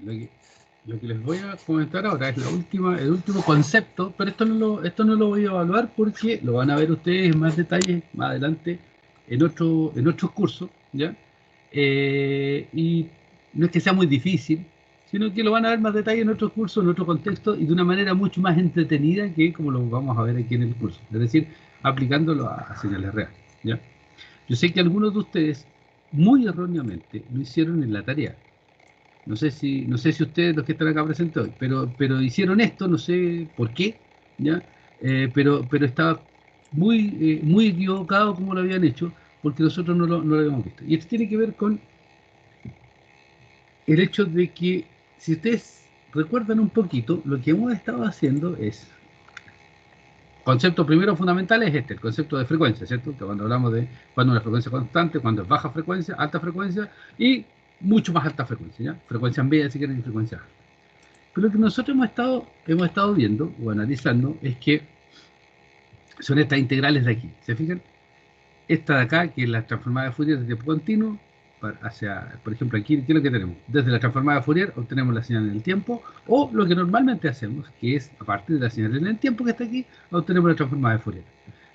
Lo que, lo que les voy a comentar ahora es el último concepto, pero esto no lo voy a evaluar porque lo van a ver ustedes en más detalle más adelante en otros cursos, ¿ya? Y no es que sea muy difícil, sino que lo van a ver más detalle en otros cursos, en otro contexto y de una manera mucho más entretenida que como lo vamos a ver aquí en el curso, es decir, aplicándolo a señales reales, ¿ya? Yo sé que algunos de ustedes muy erróneamente lo hicieron en la tarea. No sé si ustedes los que están acá presentes hoy, pero hicieron esto, no sé por qué, ¿ya? Pero estaba muy equivocado como lo habían hecho, porque nosotros no lo habíamos visto. Y esto tiene que ver con el hecho de que, si ustedes recuerdan un poquito, lo que hemos estado haciendo es, concepto primero fundamental es este, el concepto de frecuencia, ¿cierto? Que cuando hablamos de cuando una frecuencia constante, cuando es baja frecuencia, alta frecuencia y mucho más alta frecuencia, ¿ya? Frecuencia media, si quieren, y frecuencia alta. Pero lo que nosotros hemos estado viendo o analizando es que son estas integrales de aquí. ¿Se fijan? Esta de acá, que es la transformada de Fourier de tiempo continuo, hacia, por ejemplo, aquí, ¿qué es lo que tenemos? Desde la transformada de Fourier obtenemos la señal en el tiempo, o lo que normalmente hacemos, que es a partir de la señal en el tiempo que está aquí, obtenemos la transformada de Fourier.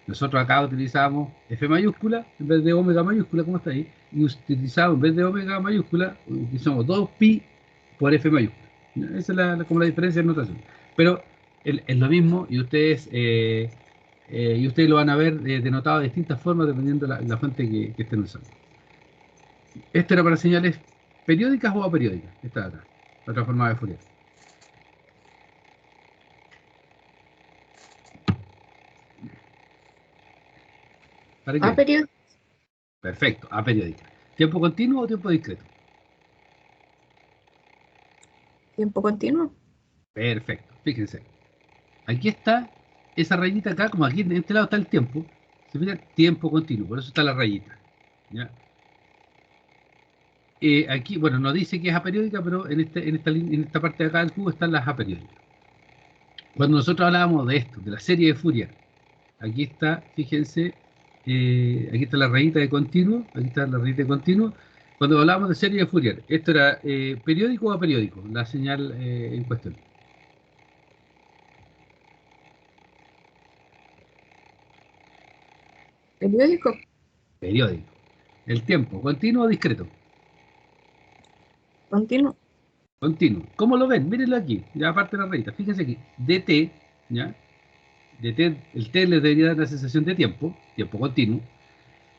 Nosotros acá utilizamos F mayúscula en vez de omega mayúscula, como está ahí, y utilizamos en vez de omega mayúscula, utilizamos 2pi por F mayúscula. Esa es como la diferencia de notación. Pero es lo mismo y ustedes lo van a ver denotado de distintas formas dependiendo de la fuente que estén usando. Esto era para señales periódicas o aperiódicas. Esta de acá, la transformada de Fourier. ¿Para A qué? periodo. Perfecto, aperiódica. ¿Tiempo continuo o tiempo discreto? Tiempo continuo. Perfecto, fíjense. Aquí está esa rayita acá, como aquí en este lado está el tiempo. Se fijan, tiempo continuo, por eso está la rayita. ¿Ya? Aquí, bueno, no dice que es aperiódica, pero en esta parte de acá del cubo están las aperiódicas. Cuando nosotros hablábamos de esto, de la serie de Fourier, aquí está, fíjense, aquí está la rayita de continuo, aquí está la rayita de continuo. Cuando hablábamos de serie de Fourier, ¿esto era periódico o aperiódico? La señal en cuestión. Periódico. Periódico. El tiempo, continuo o discreto. Continuo. Continuo. ¿Cómo lo ven? Mírenlo aquí, ya aparte de la rayita. Fíjense aquí, dt, ¿ya? dt, el t les debería dar la sensación de tiempo, tiempo continuo.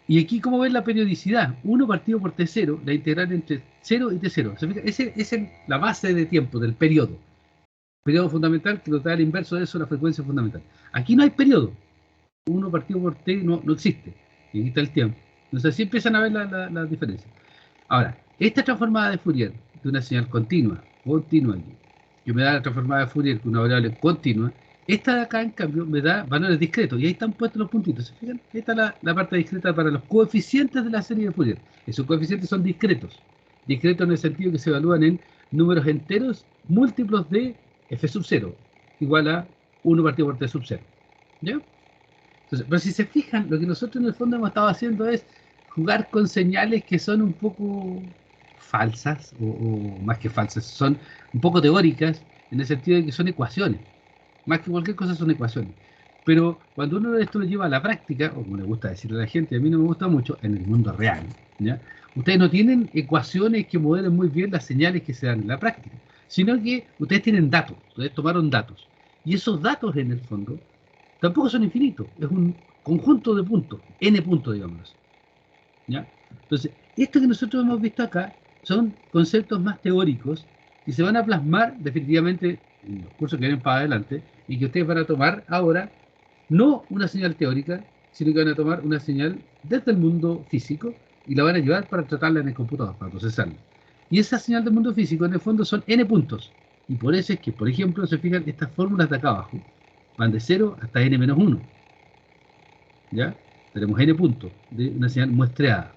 Y aquí, ¿cómo ven la periodicidad? 1 partido por t0, la integral entre 0 y t0. ¿Se fija? Esa es la base de tiempo del periodo. Periodo fundamental que nos da el inverso de eso, la frecuencia fundamental. Aquí no hay periodo. 1 partido por t no existe. Y aquí está el tiempo. Entonces así empiezan a ver la diferencia. Ahora, esta transformada de Fourier de una señal continua, aquí, que me da la transformada de Fourier con una variable continua, esta de acá, en cambio, me da valores discretos, y ahí están puestos los puntitos. ¿Se fijan? Esta es la parte discreta para los coeficientes de la serie de Fourier. Esos coeficientes son discretos. Discretos en el sentido que se evalúan en números enteros múltiplos de f sub 0, igual a 1 partido por t sub 0. ¿Ya? Entonces, pero si se fijan, lo que nosotros en el fondo hemos estado haciendo es jugar con señales que son un poco falsas, o más que falsas, son un poco teóricas, en el sentido de que son ecuaciones. Más que cualquier cosa son ecuaciones. Pero cuando uno esto lo lleva a la práctica, o como le gusta decirle a la gente, a mí no me gusta mucho, en el mundo real, ¿ya? Ustedes no tienen ecuaciones que modelen muy bien las señales que se dan en la práctica, sino que ustedes tienen datos, ustedes tomaron datos. Y esos datos, en el fondo, tampoco son infinitos, es un conjunto de puntos, n puntos, digamos. ¿Ya? Entonces, esto que nosotros hemos visto acá son conceptos más teóricos que se van a plasmar definitivamente en los cursos que vienen para adelante y que ustedes van a tomar ahora no una señal teórica, sino que van a tomar una señal desde el mundo físico y la van a llevar para tratarla en el computador, para procesarla. Y esa señal del mundo físico en el fondo son n puntos. Y por eso es que, por ejemplo, se fijan estas fórmulas de acá abajo, van de 0 hasta n-1. ¿Ya? Tenemos n puntos de una señal muestreada.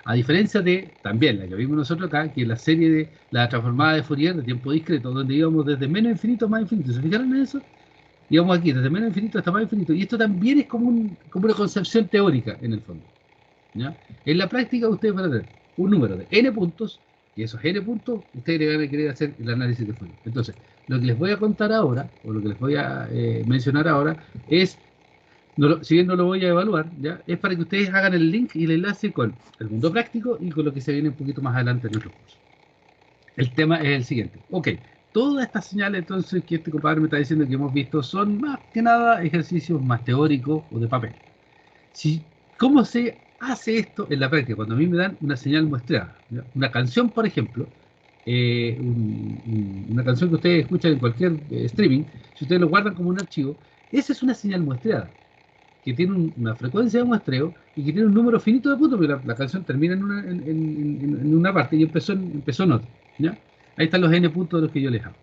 A diferencia de, también, la que vimos nosotros acá, que es la serie de la transformada de Fourier de tiempo discreto, donde íbamos desde menos infinito a más infinito. ¿Se fijaron en eso? Íbamos aquí, desde menos infinito hasta más infinito. Y esto también es como una concepción teórica, en el fondo. ¿Ya? En la práctica ustedes van a tener un número de n puntos y esos n puntos, ustedes le van a querer hacer el análisis de Fourier. Entonces, lo que les voy a contar ahora, o lo que les voy a mencionar ahora, es, si bien no lo voy a evaluar, ¿ya? Es para que ustedes hagan el link y el enlace con el mundo práctico y con lo que se viene un poquito más adelante en nuestro curso. El tema es el siguiente. Ok, todas estas señales entonces que este compadre me está diciendo que hemos visto son más que nada ejercicios más teóricos o de papel. ¿Cómo se hace esto en la práctica? Cuando a mí me dan una señal muestreada, ¿ya? Una canción, por ejemplo, una canción que ustedes escuchan en cualquier streaming, si ustedes lo guardan como un archivo, esa es una señal muestreada, que tiene una frecuencia de muestreo y que tiene un número finito de puntos, porque la canción termina en una parte y empezó en otra, ¿ya? Ahí están los n puntos de los que yo les hablo.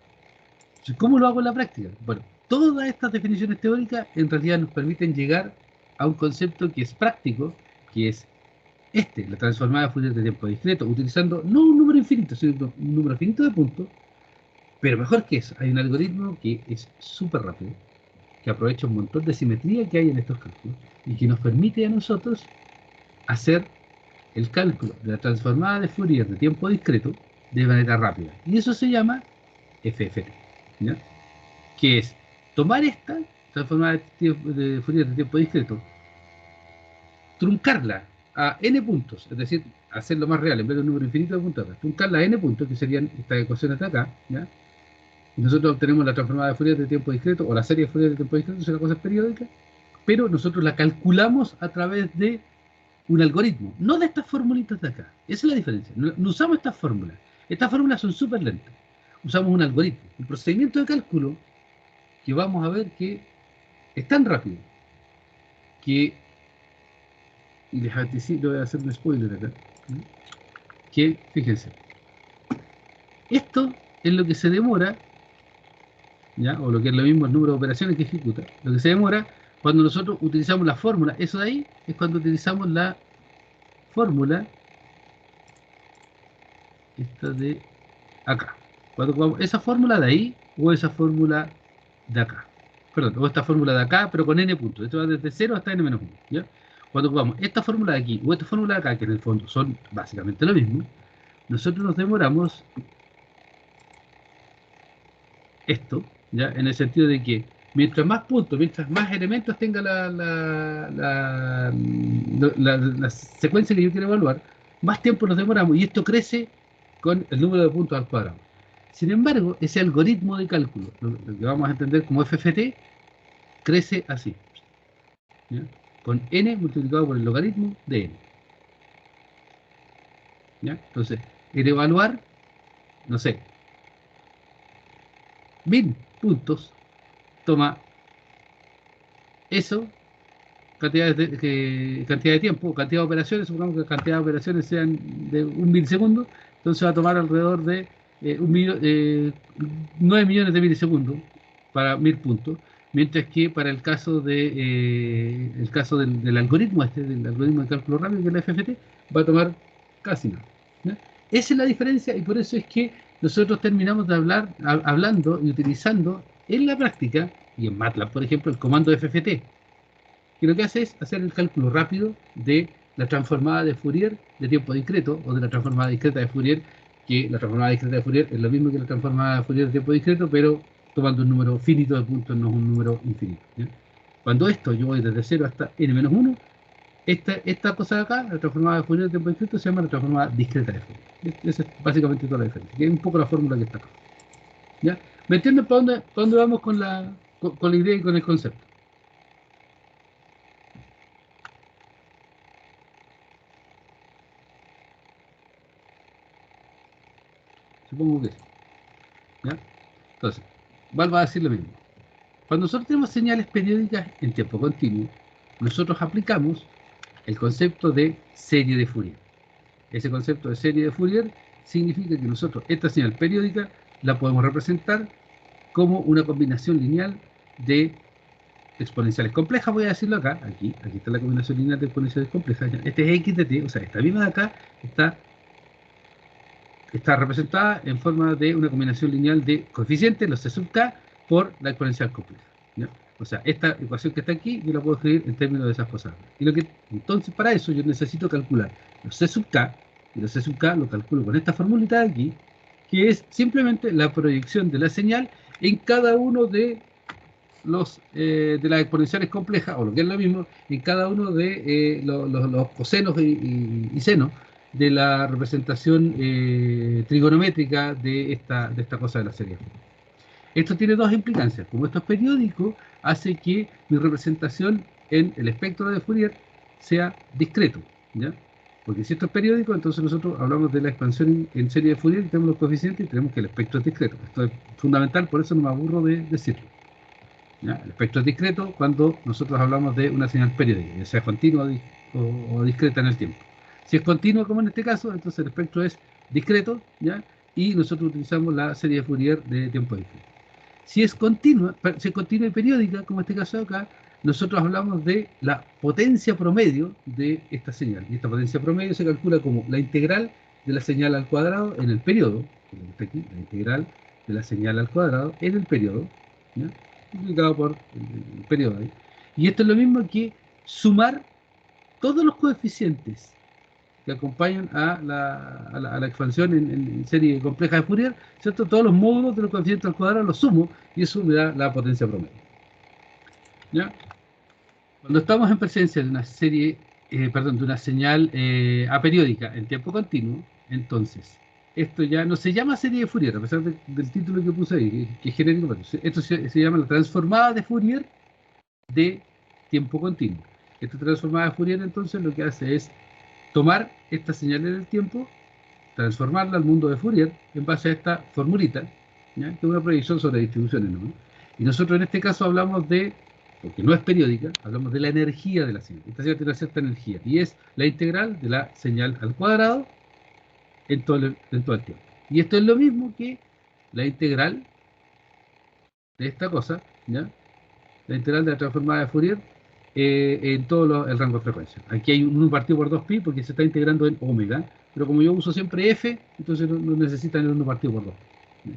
Entonces, ¿cómo lo hago en la práctica? Bueno, todas estas definiciones teóricas en realidad nos permiten llegar a un concepto que es práctico, que es la transformada de Fourier de tiempo discreto, utilizando no un número infinito, sino un número finito de puntos, pero mejor que eso, hay un algoritmo que es súper rápido, que aprovecha un montón de simetría que hay en estos cálculos y que nos permite a nosotros hacer el cálculo de la transformada de Fourier de tiempo discreto de manera rápida. Y eso se llama FFT, ¿ya? Que es tomar esta transformada de Fourier de tiempo discreto, truncarla a n puntos, es decir, hacerlo más real, en vez de un número infinito de puntos, truncarla a n puntos, que serían estas ecuaciones de acá, ¿ya? Y nosotros obtenemos la transformada de Fourier de tiempo discreto, o la serie de Fourier de tiempo discreto, es una cosa periódica, pero nosotros la calculamos a través de un algoritmo, no de estas formulitas de acá. Esa es la diferencia. No usamos estas fórmulas. Estas fórmulas son súper lentas. Usamos un algoritmo. El procedimiento de cálculo que vamos a ver que es tan rápido que, y les anticipo, voy a hacer un spoiler acá, ¿no? Que, fíjense, esto es lo que se demora, ¿ya? O lo que es lo mismo el número de operaciones que ejecuta, lo que se demora cuando nosotros utilizamos la fórmula. Eso de ahí es cuando utilizamos la fórmula esta de acá. Cuando ocupamos esa fórmula de ahí o esa fórmula de acá. Perdón, o esta fórmula de acá, pero con n puntos. Esto va desde 0 hasta n-1, ¿ya? Cuando ocupamos esta fórmula de aquí o esta fórmula de acá, que en el fondo son básicamente lo mismo, nosotros nos demoramos esto, ¿ya? En el sentido de que mientras más puntos, mientras más elementos tenga la secuencia que yo quiero evaluar, más tiempo nos demoramos y esto crece con el número de puntos al cuadrado. Sin embargo, ese algoritmo de cálculo, lo que vamos a entender como FFT, crece así, ¿ya? Con n multiplicado por el logaritmo de n, ¿ya? Entonces, el evaluar, no sé, 1000 puntos, toma eso, cantidad de tiempo, cantidad de operaciones, supongamos que la cantidad de operaciones sean de 1 milisegundo, entonces va a tomar alrededor de 9 millones de milisegundos para 1000 puntos, mientras que para el caso del algoritmo del algoritmo de cálculo rápido, que es la FFT, va a tomar casi nada, ¿ya? Esa es la diferencia y por eso es que nosotros terminamos de hablando y utilizando en la práctica, y en MATLAB, por ejemplo, el comando FFT, que lo que hace es hacer el cálculo rápido de la transformada de Fourier de tiempo discreto, o de la transformada discreta de Fourier, que la transformada discreta de Fourier es lo mismo que la transformada de Fourier de tiempo discreto, pero tomando un número finito de puntos, no un número infinito, ¿ya? Cuando esto yo voy desde 0 hasta n-1, esta cosa de acá, la transformada de Fourier de tiempo discreto, se llama la transformada discreta de Fourier. Esa es básicamente toda la diferencia, que es un poco la fórmula que está acá, ¿ya? ¿Me entienden para dónde vamos con la idea y con el concepto? Supongo que sí, ¿ya? Entonces, vuelvo a decir lo mismo. Cuando nosotros tenemos señales periódicas en tiempo continuo, nosotros aplicamos el concepto de serie de Fourier. Ese concepto de serie de Fourier significa que nosotros esta señal periódica la podemos representar como una combinación lineal de exponenciales complejas, voy a decirlo acá, aquí está la combinación lineal de exponenciales complejas. Este es x de t, o sea, esta misma de acá está representada en forma de una combinación lineal de coeficientes, los c sub k, por la exponencial compleja, ¿ya? O sea, esta ecuación que está aquí, yo la puedo escribir en términos de esas cosas. Entonces, para eso yo necesito calcular los c sub k, y los SUK lo calculo con esta formulita de aquí, que es simplemente la proyección de la señal en cada uno de de las exponenciales complejas, o lo que es lo mismo, en cada uno de los cosenos y senos de la representación trigonométrica de esta cosa de la serie. Esto tiene dos implicancias. Como esto es periódico, hace que mi representación en el espectro de Fourier sea discreto, ¿ya? Porque si esto es periódico, entonces nosotros hablamos de la expansión en serie de Fourier, tenemos los coeficientes y tenemos que el espectro es discreto. Esto es fundamental, por eso no me aburro de decirlo, ¿ya? El espectro es discreto cuando nosotros hablamos de una señal periódica, ya sea continua o discreta en el tiempo. Si es continua, como en este caso, entonces el espectro es discreto, ¿ya? Y nosotros utilizamos la serie de Fourier de tiempo discreto. Si es continua y periódica, como en este caso acá, nosotros hablamos de la potencia promedio de esta señal. Y esta potencia promedio se calcula como la integral de la señal al cuadrado en el periodo, que está aquí, la integral de la señal al cuadrado en el periodo, ¿ya? Multiplicado por el periodo ahí. Y esto es lo mismo que sumar todos los coeficientes que acompañan a la expansión en serie compleja de Fourier, ¿cierto? Todos los módulos de los coeficientes al cuadrado los sumo y eso me da la potencia promedio, ¿ya? Cuando estamos en presencia de una serie, perdón, de una señal aperiódica en tiempo continuo, entonces esto ya no se llama serie de Fourier, a pesar del título que puse ahí, que es genérico, pero esto se llama la transformada de Fourier de tiempo continuo. Esta transformada de Fourier entonces lo que hace es tomar esta señal en el tiempo, transformarla al mundo de Fourier en base a esta formulita, ¿ya? Que es una proyección sobre distribuciones, ¿no? Y nosotros en este caso hablamos de, porque no es periódica, hablamos de la energía de la señal. Esta señal tiene una cierta energía y es la integral de la señal al cuadrado en todo el tiempo. Y esto es lo mismo que la integral de esta cosa, ¿ya? La integral de la transformada de Fourier en todo el rango de frecuencia. Aquí hay un 1 partido por 2pi porque se está integrando en omega, pero como yo uso siempre f, entonces no necesitan el 1 partido por 2.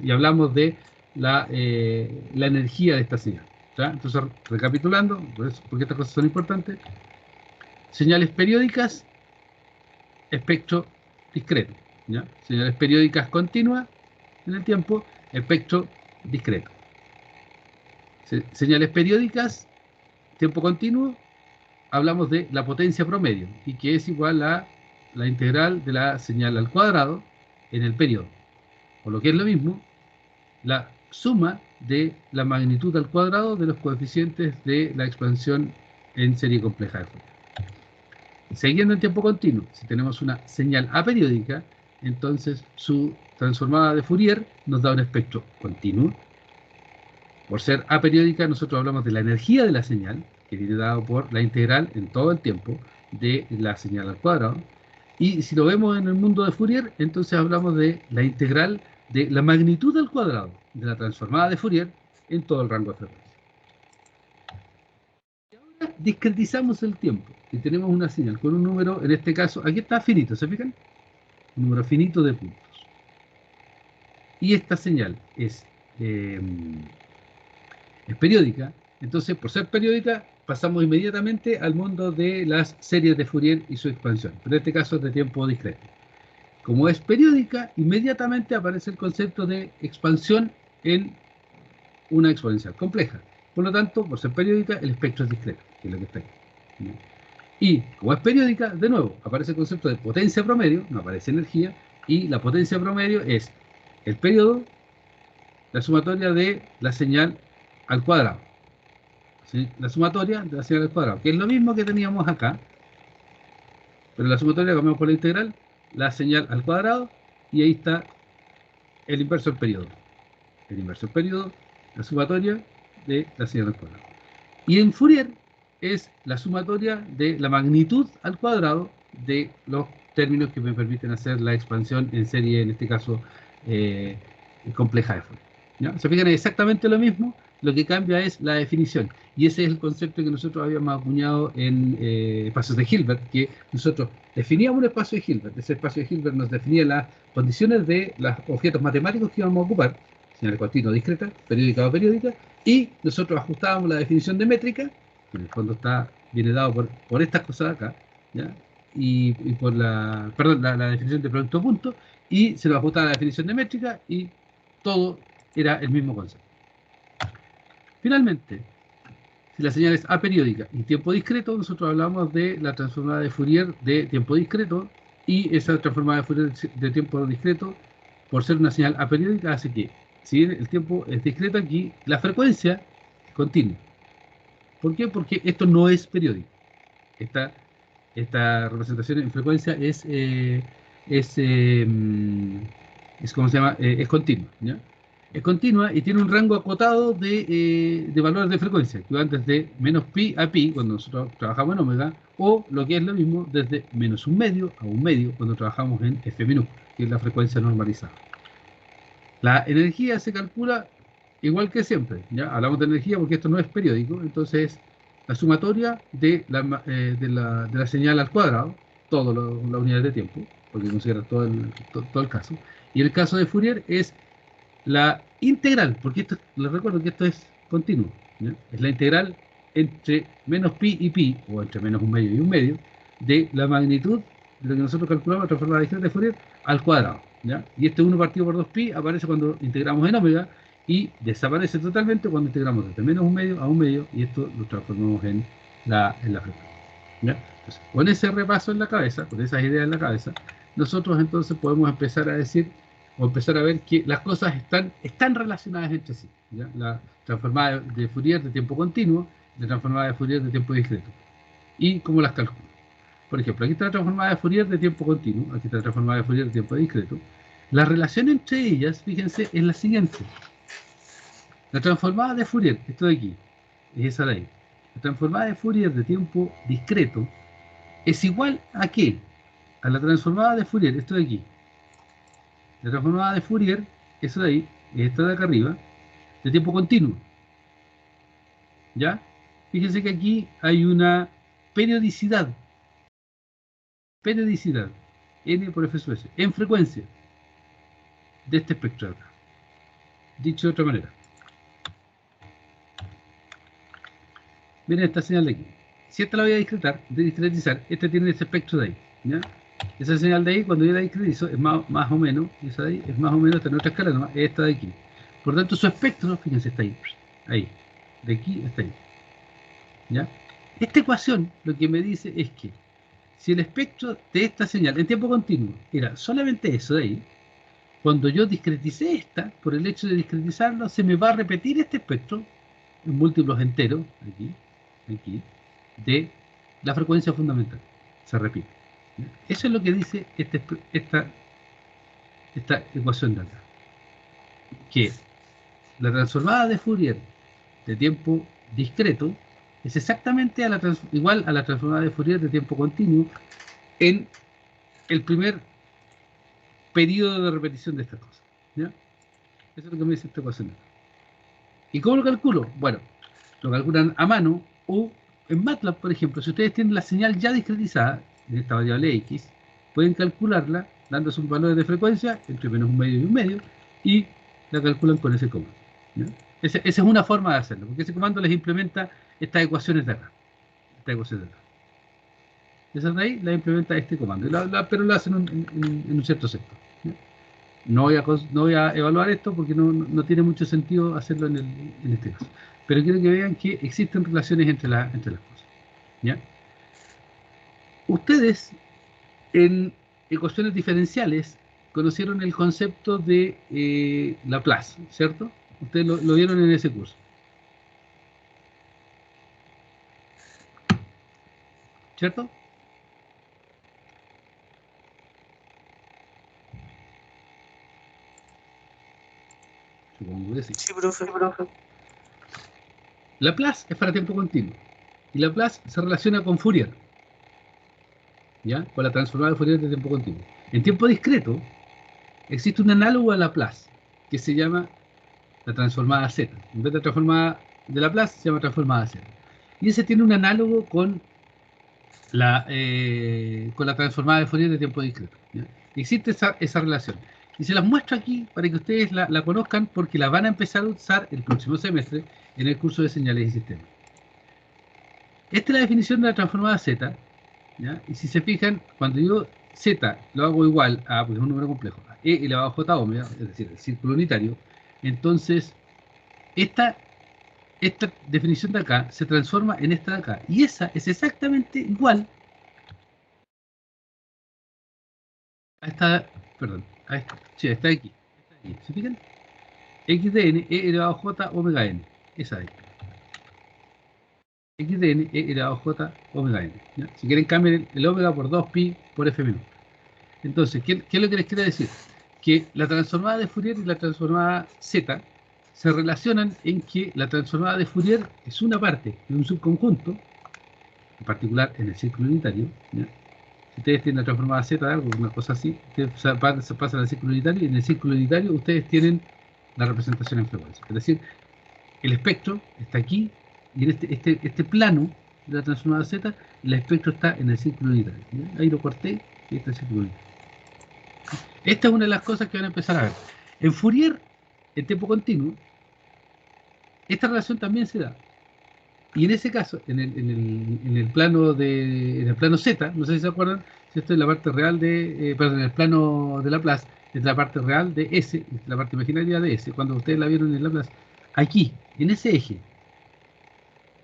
Y hablamos de la energía de esta señal, ¿ya? Entonces, recapitulando, porque estas cosas son importantes: señales periódicas, espectro discreto, ¿ya? Señales periódicas continuas en el tiempo, espectro discreto. Señales periódicas, tiempo continuo, hablamos de la potencia promedio, y que es igual a la integral de la señal al cuadrado en el periodo. O lo que es lo mismo, la suma de la magnitud al cuadrado de los coeficientes de la expansión en serie compleja de Fourier. Siguiendo en tiempo continuo, si tenemos una señal aperiódica, entonces su transformada de Fourier nos da un espectro continuo. Por ser aperiódica, nosotros hablamos de la energía de la señal, que viene dado por la integral en todo el tiempo de la señal al cuadrado. Y si lo vemos en el mundo de Fourier, entonces hablamos de la integral de la magnitud al cuadrado de la transformada de Fourier en todo el rango de frecuencia. Y ahora discretizamos el tiempo y tenemos una señal con un número, en este caso, aquí está finito, ¿se fijan? Un número finito de puntos. Y esta señal es periódica, entonces por ser periódica pasamos inmediatamente al mundo de las series de Fourier y su expansión, pero en este caso es de tiempo discreto. Como es periódica, inmediatamente aparece el concepto de expansión en una exponencial compleja. Por lo tanto, por ser periódica, el espectro es discreto, que es lo que está ahí. Y como es periódica, de nuevo, aparece el concepto de potencia promedio, no aparece energía, y la potencia promedio es el periodo, la sumatoria de la señal al cuadrado. ¿Sí? La sumatoria de la señal al cuadrado, que es lo mismo que teníamos acá, pero la sumatoria la cambiamos por la integral, la señal al cuadrado, y ahí está el inverso del periodo. El inverso del periodo, la sumatoria de la señal al cuadrado. Y en Fourier es la sumatoria de la magnitud al cuadrado de los términos que me permiten hacer la expansión en serie, en este caso, compleja de Fourier. ¿Ya? Se fijan, es exactamente lo mismo, lo que cambia es la definición. Y ese es el concepto que nosotros habíamos acuñado en espacios de Hilbert, que nosotros definíamos un espacio de Hilbert. Ese espacio de Hilbert nos definía las condiciones de los objetos matemáticos que íbamos a ocupar, señal continua discreta, periódica o aperiódica, y nosotros ajustábamos la definición de métrica, que en el fondo viene dado por estas cosas de acá, ¿ya? y por la, perdón, la definición de producto punto, y se lo ajustaba a la definición de métrica y todo era el mismo concepto. Finalmente, si la señal es aperiódica y tiempo discreto, nosotros hablamos de la transformada de Fourier de tiempo discreto, y esa transformada de Fourier de tiempo discreto, por ser una señal aperiódica, hace que, si bien el tiempo es discreto aquí, la frecuencia es continua. ¿Por qué? Porque esto no es periódico. Esta representación en frecuencia ¿cómo se llama? Es continua, ¿ya? Es continua y tiene un rango acotado de valores de frecuencia, que van desde menos pi a pi, cuando nosotros trabajamos en omega, o lo que es lo mismo, desde menos un medio a un medio, cuando trabajamos en f minúscula, que es la frecuencia normalizada. La energía se calcula igual que siempre, ¿ya? Hablamos de energía porque esto no es periódico, entonces la sumatoria de la señal al cuadrado, todas las unidades de tiempo, porque considera todo el caso, y el caso de Fourier es la integral, porque esto, les recuerdo que esto es continuo, ¿ya? Es la integral entre menos pi y pi, o entre menos un medio y un medio, de la magnitud de lo que nosotros calculamos la transformada discreta de Fourier al cuadrado, ¿ya? Y este 1 partido por 2pi aparece cuando integramos en omega y desaparece totalmente cuando integramos desde menos un medio a un medio, y esto lo transformamos en la frecuencia, ¿ya? Entonces, con ese repaso en la cabeza, con esas ideas en la cabeza, nosotros entonces podemos empezar a decir o empezar a ver que las cosas están relacionadas entre sí, ¿ya? La transformada de Fourier de tiempo continuo, la transformada de Fourier de tiempo discreto. ¿Y cómo las calculo? Por ejemplo, aquí está la transformada de Fourier de tiempo continuo, aquí está la transformada de Fourier de tiempo discreto. La relación entre ellas, fíjense, es la siguiente. La transformada de Fourier, esto de aquí, es esa de ahí. La transformada de Fourier de tiempo discreto es igual a ¿qué? A la transformada de Fourier, esto de aquí. La transformada de Fourier, eso de ahí, esta de acá arriba, de tiempo continuo. ¿Ya? Fíjense que aquí hay una periodicidad. Periodicidad. N por F sub S. En frecuencia. De este espectro de acá. Dicho de otra manera. Miren esta señal de aquí. Si esta la voy a discretizar, esta tiene este espectro de ahí. ¿Ya? Esa señal de ahí, cuando yo la discretizo, es más o menos, esa de ahí, es más o menos esta en otra escala, nomás, esta de aquí. Por lo tanto, su espectro, fíjense, está ahí. Ahí. De aquí está ahí. ¿Ya? Esta ecuación lo que me dice es que si el espectro de esta señal en tiempo continuo era solamente eso de ahí, cuando yo discreticé esta, por el hecho de discretizarlo, se me va a repetir este espectro en múltiplos enteros, aquí, de la frecuencia fundamental. Se repite. ¿Ya? Eso es lo que dice esta ecuación de acá. Que la transformada de Fourier de tiempo discreto es exactamente igual a la transformada de Fourier de tiempo continuo en el primer periodo de repetición de estas cosas, ¿ya? Eso es lo que me dice esta ecuación. ¿Y cómo lo calculo? Bueno, lo calculan a mano o en MATLAB, por ejemplo. Si ustedes tienen la señal ya discretizada en esta variable X, pueden calcularla dando sus valores de frecuencia entre menos un medio y un medio, y la calculan con ese comando, ¿ya? Esa es una forma de hacerlo, porque ese comando les implementa estas ecuaciones de acá. Esas de ahí las implementa este comando, pero lo hacen en un cierto sector, ¿ya? No voy a evaluar esto porque no tiene mucho sentido hacerlo en este caso. Pero quiero que vean que existen relaciones entre las cosas, ¿ya? Ustedes en ecuaciones diferenciales conocieron el concepto de Laplace, ¿cierto? Ustedes lo vieron en ese curso, ¿cierto? Supongo que sí. Sí, profe. Laplace es para tiempo continuo. Y Laplace se relaciona con Fourier, ¿ya? Con la transformada de Fourier de tiempo continuo. En tiempo discreto existe un análogo a Laplace que se llama la transformada Z. En vez de transformada de Laplace, se llama transformada Z. Y ese tiene un análogo con la transformada de Fourier de tiempo discreto, ¿ya? Existe esa relación. Y se las muestro aquí para que ustedes la conozcan, porque la van a empezar a usar el próximo semestre en el curso de señales y sistemas. Esta es la definición de la transformada Z, ¿ya? Y si se fijan, cuando yo z lo hago igual a, porque es un número complejo, a e elevado a j omega, es decir, el círculo unitario, entonces esta, esta definición de acá se transforma en esta de acá. Y esa es exactamente igual a esta, perdón, a esta, sí, está aquí. Está aquí. ¿Se fijan? X de n, e elevado a j omega n. Esa es. X de n, e elevado a j omega n. ¿Ya? Si quieren cambiar el omega por 2pi por f menor. Entonces, ¿qué es lo que les quiero decir? Que la transformada de Fourier y la transformada Z se relacionan en que la transformada de Fourier es una parte de un subconjunto, en particular en el círculo unitario. ¿Ya? Si ustedes tienen la transformada Z de algo, una cosa así, ustedes se pasan al círculo unitario y en el círculo unitario ustedes tienen la representación en frecuencia. Es decir, el espectro está aquí y en este plano de la transformada Z, el espectro está en el círculo unitario. ¿Ya? Ahí lo corté y está el círculo unitario. Esta es una de las cosas que van a empezar a ver. En Fourier, en tiempo continuo, esta relación también se da. Y en ese caso, en el plano Z, no sé si se acuerdan, si esto es la parte real perdón, en el plano de Laplace, es la parte real de S, es la parte imaginaria de S, cuando ustedes la vieron en Laplace, aquí, en ese eje,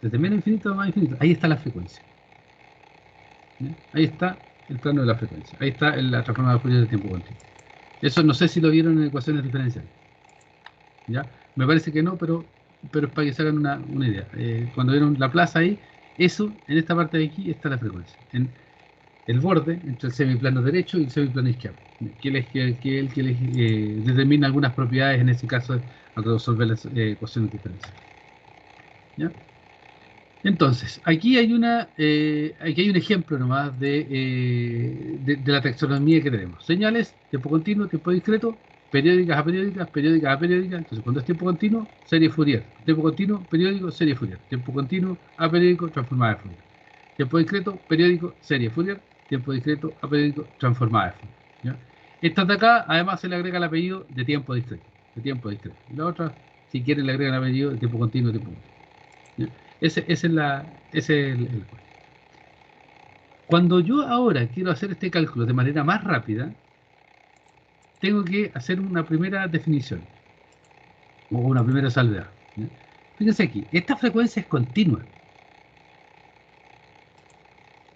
desde menos infinito a más infinito, ahí está la frecuencia. ¿Sí? Ahí está el plano de la frecuencia. Ahí está la transformada de Fourier de tiempo continuo. Eso no sé si lo vieron en ecuaciones diferenciales. ¿Ya? Me parece que no, pero es para que se hagan una idea. Cuando vieron la plaza ahí, eso, en esta parte de aquí, está la frecuencia. En el borde entre el semiplano derecho y el semiplano izquierdo, que el que les determina algunas propiedades, en este caso, al resolver las ecuaciones diferenciales. ¿Ya? Entonces, aquí hay un ejemplo nomás de la taxonomía que tenemos. Señales, tiempo continuo, tiempo discreto, periódicas a periódicas, periódicas a periódicas. Entonces, cuando es tiempo continuo, serie Fourier. Tiempo continuo, periódico, serie Fourier. Tiempo continuo, a periódico, transformada de Fourier. Tiempo discreto, periódico, serie Fourier. Tiempo discreto, a periódico, transformada de Fourier. ¿Ya? Esta de acá, además, se le agrega el apellido de tiempo discreto. De tiempo discreto. Y la otra, si quieren, le agregan el apellido de tiempo continuo, tiempo continuo. ¿Ya? Ese es el cual. Cuando yo ahora quiero hacer este cálculo de manera más rápida, tengo que hacer una primera definición o una primera salvedad. ¿Ya? Fíjense aquí, esta frecuencia es continua,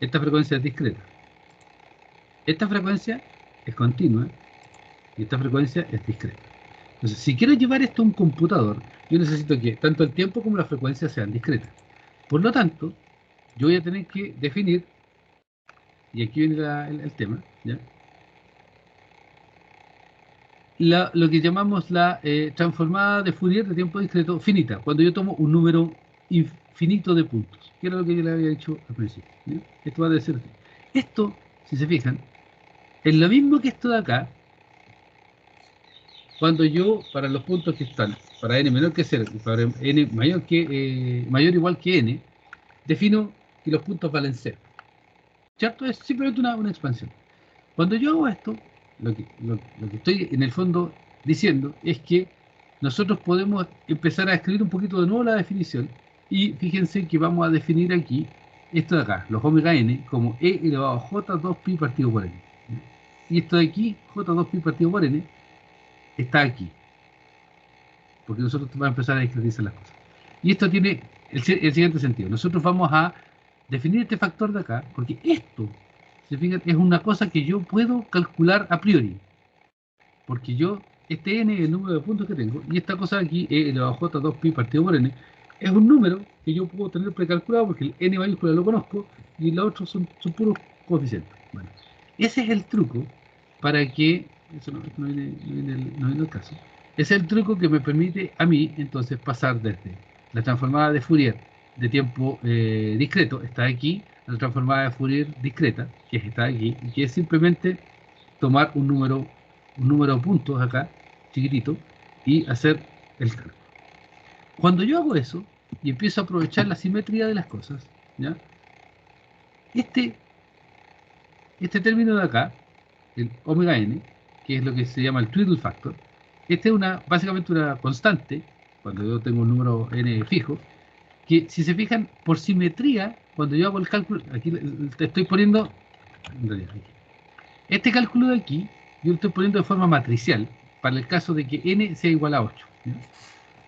esta frecuencia es discreta, esta frecuencia es continua y esta frecuencia es discreta. Entonces, si quiero llevar esto a un computador, yo necesito que tanto el tiempo como la frecuencia sean discretas. Por lo tanto, yo voy a tener que definir, y aquí viene el tema, ¿ya? Lo que llamamos la transformada de Fourier de tiempo discreto finita, cuando yo tomo un número infinito de puntos, que era lo que yo le había dicho al principio. ¿Ya? Esto va a decir así. Esto, si se fijan, es lo mismo que esto de acá, cuando yo, para los puntos que están, para n menor que 0 y para n mayor o igual que n, defino que los puntos valen 0. ¿Cierto? Es simplemente una expansión. Cuando yo hago esto, lo que estoy en el fondo diciendo es que nosotros podemos empezar a escribir un poquito de nuevo la definición y fíjense que vamos a definir aquí esto de acá, los omega n, como e elevado a j2pi partido por n. Y esto de aquí, j2pi partido por n, está aquí, porque nosotros vamos a empezar a discretizar las cosas. Y esto tiene el siguiente sentido. Nosotros vamos a definir este factor de acá, porque esto, se fijan, es una cosa que yo puedo calcular a priori. Porque yo, este n es el número de puntos que tengo, y esta cosa de aquí, e elevado a j2pi partido por n, es un número que yo puedo tener precalculado porque el n mayúscula lo conozco y los otros son puros coeficientes. Bueno, ese es el truco para que, eso no viene el caso, ese es el truco que me permite a mí entonces pasar desde la transformada de Fourier de tiempo discreto, está aquí, la transformada de Fourier discreta, que está aquí, y que es simplemente tomar un número de puntos acá, chiquitito, y hacer el cálculo. Cuando yo hago eso y empiezo a aprovechar la simetría de las cosas, ¿ya? Este término de acá, el omega n, que es lo que se llama el twiddle factor, este es básicamente una constante, cuando yo tengo un número n fijo, que si se fijan, por simetría cuando yo hago el cálculo, aquí te estoy poniendo, en realidad, aquí. Este cálculo de aquí, yo lo estoy poniendo de forma matricial, para el caso de que n sea igual a 8. ¿Ya?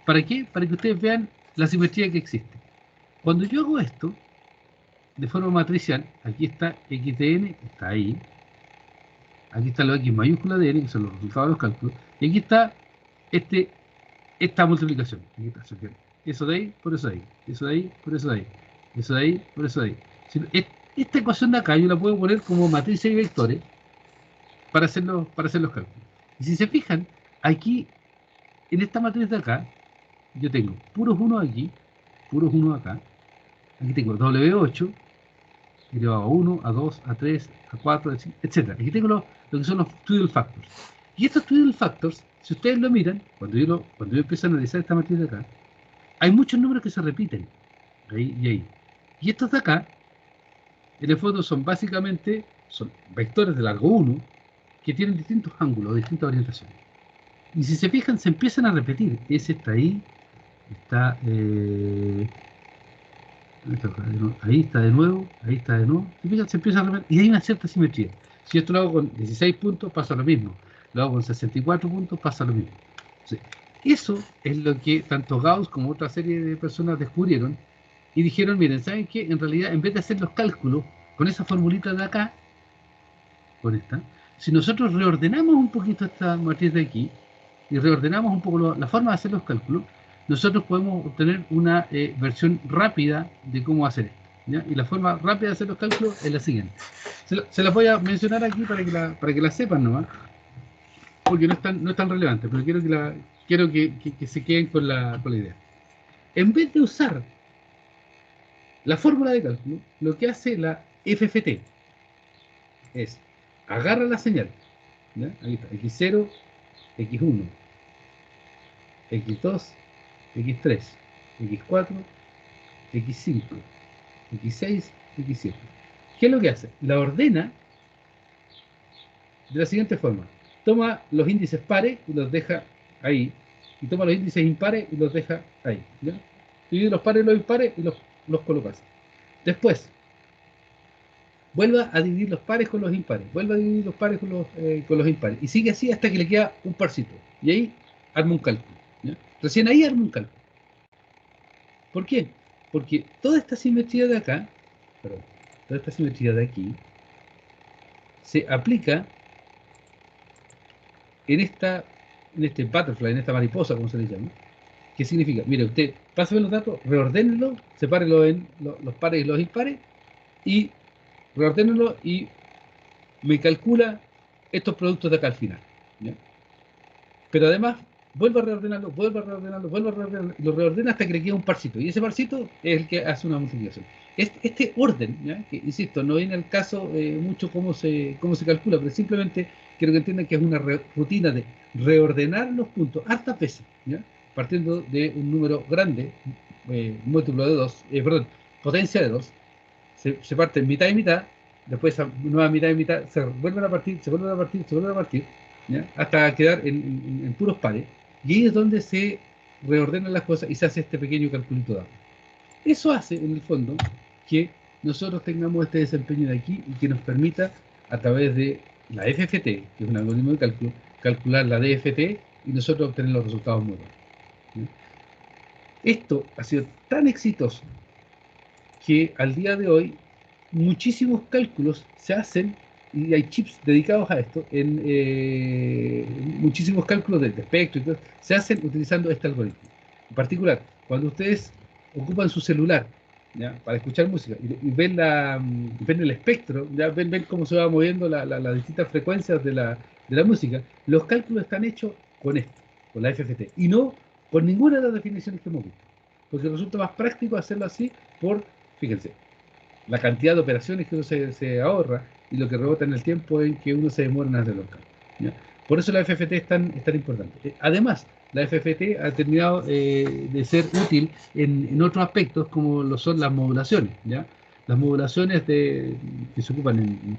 ¿Para qué? Para que ustedes vean la simetría que existe. Cuando yo hago esto, de forma matricial, aquí está x de n, está ahí. Aquí está lo x mayúscula de n, que son los resultados de los cálculos. Y aquí está esta multiplicación. Aquí está, eso de ahí por eso de ahí. Eso de ahí por eso de ahí. Eso de ahí por eso de ahí. Esta ecuación de acá yo la puedo poner como matrices y vectores para hacer los cálculos. Y si se fijan, aquí, en esta matriz de acá, yo tengo puros 1 aquí, puros 1 acá. Aquí tengo W8, elevado a 1, a 2, a 3, a 4, etc. Aquí tengo lo que son los trivial factors. Y estos trivial factors, si ustedes lo miran, cuando yo empiezo a analizar esta matriz de acá, hay muchos números que se repiten, ahí y ahí. Y estos de acá, en el fondo son básicamente, son vectores de largo 1, que tienen distintos ángulos, distintas orientaciones. Y si se fijan, se empiezan a repetir. Ese está ahí, está, ahí está de nuevo, ahí está de nuevo. Si fijan, se empieza a repetir. Y hay una cierta simetría. Si esto lo hago con 16 puntos, pasa lo mismo. Lo hago con 64 puntos, pasa lo mismo. Entonces, eso es lo que tanto Gauss como otra serie de personas descubrieron y dijeron, miren, ¿saben qué? En realidad, en vez de hacer los cálculos con esa formulita de acá, con esta, si nosotros reordenamos un poquito esta matriz de aquí y reordenamos un poco la forma de hacer los cálculos, nosotros podemos obtener una versión rápida de cómo hacer esto. ¿Ya? Y la forma rápida de hacer los cálculos es la siguiente. Se las voy a mencionar aquí para que la sepan nomás, porque no es tan relevante, pero quiero que se queden con la idea. En vez de usar la fórmula de cálculo, lo que hace la FFT es agarra la señal. ¿Ya? Ahí está, x0, x1, x2, x3, x4, x5, x6, x7. ¿Qué es lo que hace? La ordena de la siguiente forma. Toma los índices pares y los deja ahí. Y toma los índices impares y los deja ahí. ¿Ya? Divide los pares y los impares y los colocas. Después, vuelva a dividir los pares con los impares. Vuelva a dividir los pares con los impares. Y sigue así hasta que le queda un parcito. Y ahí arma un cálculo. ¿Ya? Recién ahí arma un cálculo. ¿Por qué? Porque toda esta simetría de acá, perdón, toda esta simetría de aquí, se aplica en este butterfly, en esta mariposa, como se le llama. ¿Qué significa? Mire, usted pásame los datos, reordénenlo, sepárelo en los pares y los impares, y reordénenlo y me calcula estos productos de acá al final. ¿Ya? Pero además, vuelvo a reordenarlo, y lo reordena hasta que le queda un parcito. Y ese parcito es el que hace una multiplicación. Este orden, ¿ya? Que insisto, no viene al caso mucho cómo se calcula, pero simplemente quiero que entiendan que es una rutina de reordenar los puntos hartas veces, ¿ya? Partiendo de un número grande, múltiplo de 2, perdón, potencia de 2, se parte en mitad y mitad, después esa nueva mitad y mitad se vuelven a partir, se vuelven a partir, se vuelven a partir, ¿ya? Hasta quedar en puros pares. Y ahí es donde se reordenan las cosas y se hace este pequeño calculito de agua. Eso hace, en el fondo, que nosotros tengamos este desempeño de aquí y que nos permita, a través de la FFT, que es un algoritmo de cálculo, calcular la DFT y nosotros obtener los resultados muy buenos. Esto ha sido tan exitoso que al día de hoy muchísimos cálculos se hacen y hay chips dedicados a esto en muchísimos cálculos de espectro y todo, se hacen utilizando este algoritmo. En particular, cuando ustedes ocupan su celular, ¿ya? Para escuchar música y ven el espectro, ¿ya? Ven cómo se va moviendo las distintas frecuencias de la música, los cálculos están hechos con esto, con la FFT, y no con ninguna de las definiciones que hemos visto, porque resulta más práctico hacerlo así fíjense, la cantidad de operaciones que uno se ahorra y lo que rebota en el tiempo en que uno se demora en hacer los cálculos, ¿ya? Por eso la FFT es tan importante. Además, la FFT ha terminado de ser útil en otros aspectos como lo son las modulaciones, ¿ya? Las modulaciones que se ocupan en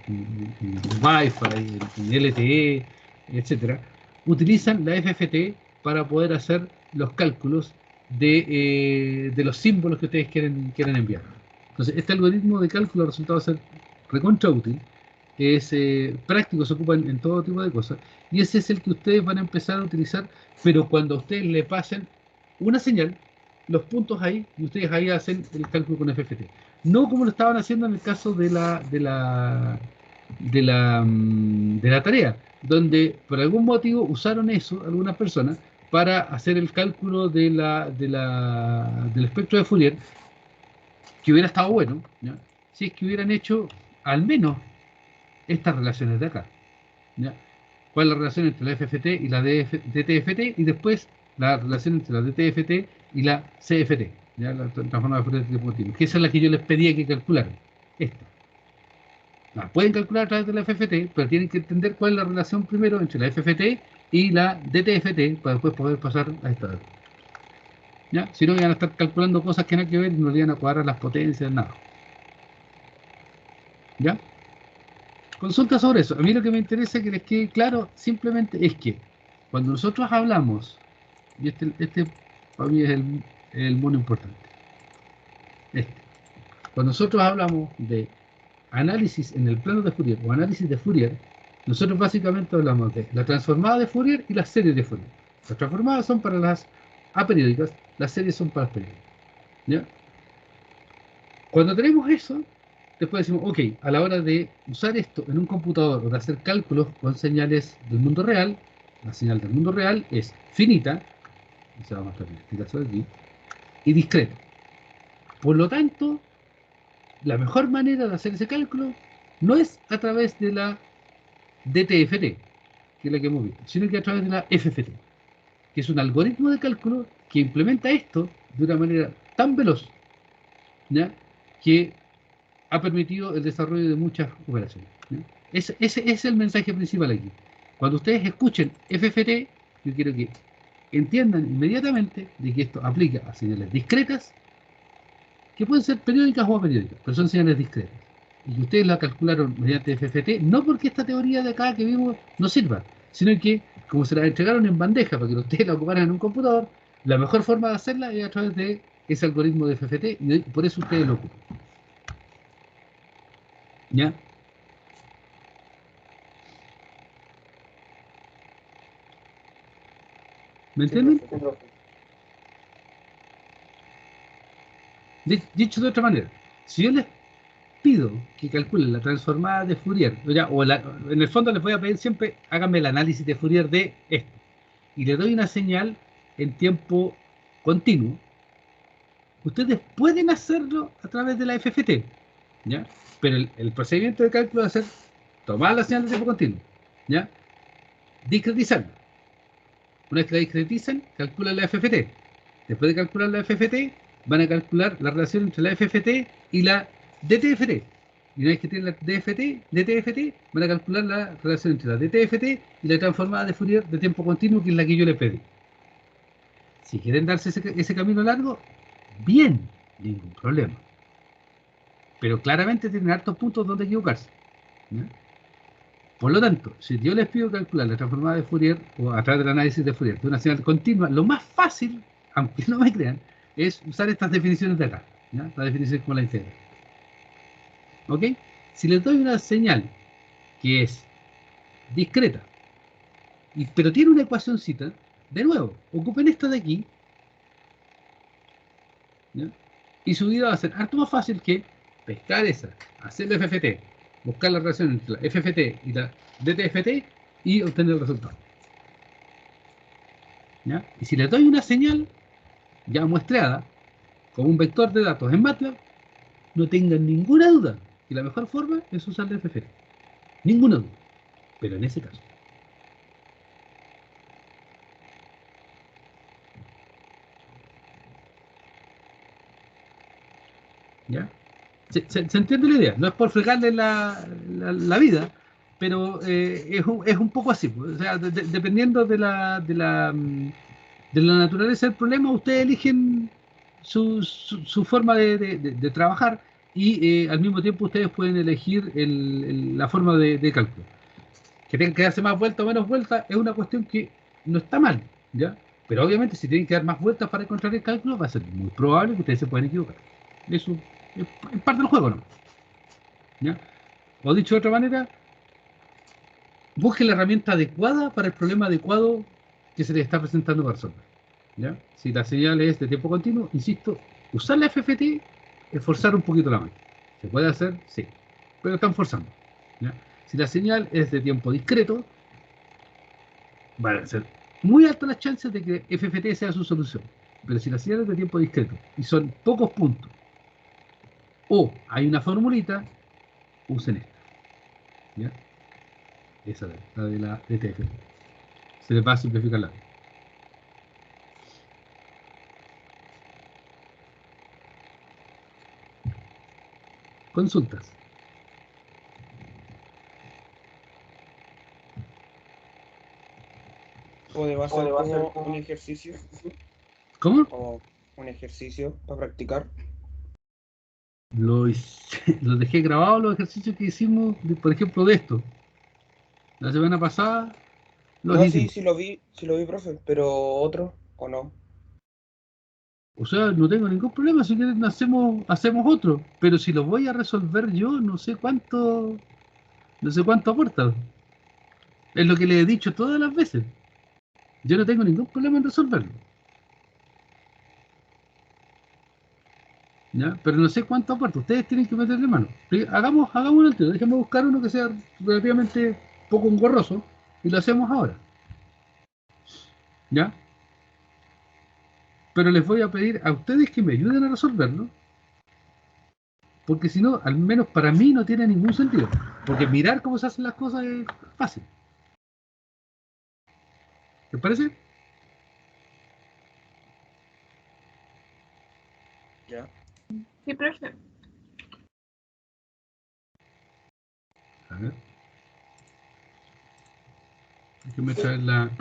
Wi-Fi, en LTE, etcétera, utilizan la FFT para poder hacer los cálculos de los símbolos que ustedes quieren enviar. Entonces, este algoritmo de cálculo ha resultado ser recontra útil, es práctico, se ocupa en todo tipo de cosas, y ese es el que ustedes van a empezar a utilizar, pero cuando ustedes le pasen una señal, los puntos ahí, y ustedes ahí hacen el cálculo con FFT. No como lo estaban haciendo en el caso de la tarea, donde por algún motivo usaron eso, algunas personas, para hacer el cálculo del espectro de Fourier, que hubiera estado bueno, ¿ya? Si es que hubieran hecho al menos estas relaciones de acá, ¿ya? ¿Cuál es la relación entre la FFT y la DTFT? Y después la relación entre la DTFT y la CFT, ¿ya? La transformada de Fourier de tipo continuo, que esa es la que yo les pedía que calcularan. Esta. La pueden calcular a través de la FFT, pero tienen que entender cuál es la relación primero entre la FFT y la DTFT para después poder pasar a esta. ¿Ya? Si no, iban a estar calculando cosas que no hay que ver y no le iban a cuadrar las potencias, nada. ¿Ya? Consulta sobre eso. A mí lo que me interesa que les quede claro simplemente es que cuando nosotros hablamos, y este para mí es el mono importante, este, cuando nosotros hablamos de análisis en el plano de Fourier o análisis de Fourier, nosotros básicamente hablamos de la transformada de Fourier y las series de Fourier. Las transformadas son para las aperiódicas, las series son para las periódicas. ¿Ya? Cuando tenemos eso, después decimos, ok, a la hora de usar esto en un computador o de hacer cálculos con señales del mundo real, la señal del mundo real es finita, y se va a mostrar en este caso de aquí, y discreta. Por lo tanto, la mejor manera de hacer ese cálculo no es a través de la DTFT, que es la que hemos visto, sino que a través de la FFT, que es un algoritmo de cálculo que implementa esto de una manera tan veloz, ¿ya? Que ha permitido el desarrollo de muchas operaciones, ¿no? Ese es el mensaje principal aquí. Cuando ustedes escuchen FFT, yo quiero que entiendan inmediatamente de que esto aplica a señales discretas, que pueden ser periódicas o aperiódicas, pero son señales discretas. Y que ustedes la calcularon mediante FFT, no porque esta teoría de acá que vimos no sirva, sino que, como se la entregaron en bandeja para que ustedes la ocuparan en un computador, la mejor forma de hacerla es a través de ese algoritmo de FFT, y por eso ustedes lo ocupan. ¿Ya? ¿Me entienden? Dicho de otra manera, si yo les pido que calculen la transformada de Fourier, en el fondo les voy a pedir siempre, háganme el análisis de Fourier de esto, y le doy una señal en tiempo continuo, ustedes pueden hacerlo a través de la FFT, ¿ya? Pero el procedimiento de cálculo va a ser tomar la señal de tiempo continuo, ¿ya? Discretizarla. Una vez que la discretizan, calculan la FFT. Después de calcular la FFT, van a calcular la relación entre la FFT y la DTFT. Y una vez que tienen la DTFT, van a calcular la relación entre la DTFT y la transformada de Fourier de tiempo continuo, que es la que yo les pedí. Si quieren darse ese camino largo, bien, ningún problema. Pero claramente tienen hartos puntos donde equivocarse, ¿ya? Por lo tanto, si yo les pido calcular la transformada de Fourier o a través del análisis de Fourier de una señal continua, lo más fácil, aunque no me crean, es usar estas definiciones de acá, ¿ya? La definición como la integral. ¿Ok? Si les doy una señal que es discreta, pero tiene una ecuacióncita, de nuevo, ocupen esta de aquí, ¿ya? Y su vida va a ser harto más fácil que pescar esa, hacer la FFT, buscar la relación entre la FFT y la DTFT y obtener el resultado, ¿ya? Y si les doy una señal ya muestreada como un vector de datos en MATLAB, no tengan ninguna duda que la mejor forma es usar la FFT. Ninguna duda. Pero en ese caso. ¿Ya? ¿Se entiende la idea? No es por fregarle la vida, pero es un poco así. Pues. O sea, dependiendo de la naturaleza del problema, ustedes eligen su forma de trabajar y al mismo tiempo ustedes pueden elegir la forma de cálculo. Que tengan que darse más vueltas o menos vueltas es una cuestión que no está mal, ¿ya? Pero obviamente si tienen que dar más vueltas para encontrar el cálculo, va a ser muy probable que ustedes se puedan equivocar. Eso Es parte del juego, ¿no? ¿Ya? O dicho de otra manera, busque la herramienta adecuada para el problema adecuado que se le está presentando para resolver. ¿Ya? Si la señal es de tiempo continuo, insisto, usar la FFT es forzar un poquito la máquina. ¿Se puede hacer? Sí, pero están forzando. ¿Ya? Si la señal es de tiempo discreto, van a ser muy altas las chances de que FFT sea su solución. Pero si la señal es de tiempo discreto y son pocos puntos, o hay una formulita, usen esta. ¿Ya? Esa es la de la DTF. Se les va a simplificar la vida. Consultas. ¿O va a ser como un ejercicio? ¿Cómo? ¿O un ejercicio para practicar? Lo dejé grabado los ejercicios que hicimos, por ejemplo, de esto. La semana pasada los No, sí, hicimos. sí lo vi, profe, pero otro, ¿o no? O sea, no tengo ningún problema, si quieren hacemos otro. Pero si lo voy a resolver yo, no sé cuánto aporta. Es lo que le he dicho todas las veces. Yo no tengo ningún problema en resolverlo. ¿Ya? Pero no sé cuánto aporta. Ustedes tienen que meterle mano. Hagamos el tiro. Déjenme buscar uno que sea relativamente poco engorroso y lo hacemos ahora. ¿Ya? Pero les voy a pedir a ustedes que me ayuden a resolverlo, porque si no, al menos para mí no tiene ningún sentido. Porque mirar cómo se hacen las cosas es fácil. ¿Les parece? Ya. Sí, profe. A ver. Déjenme traer la...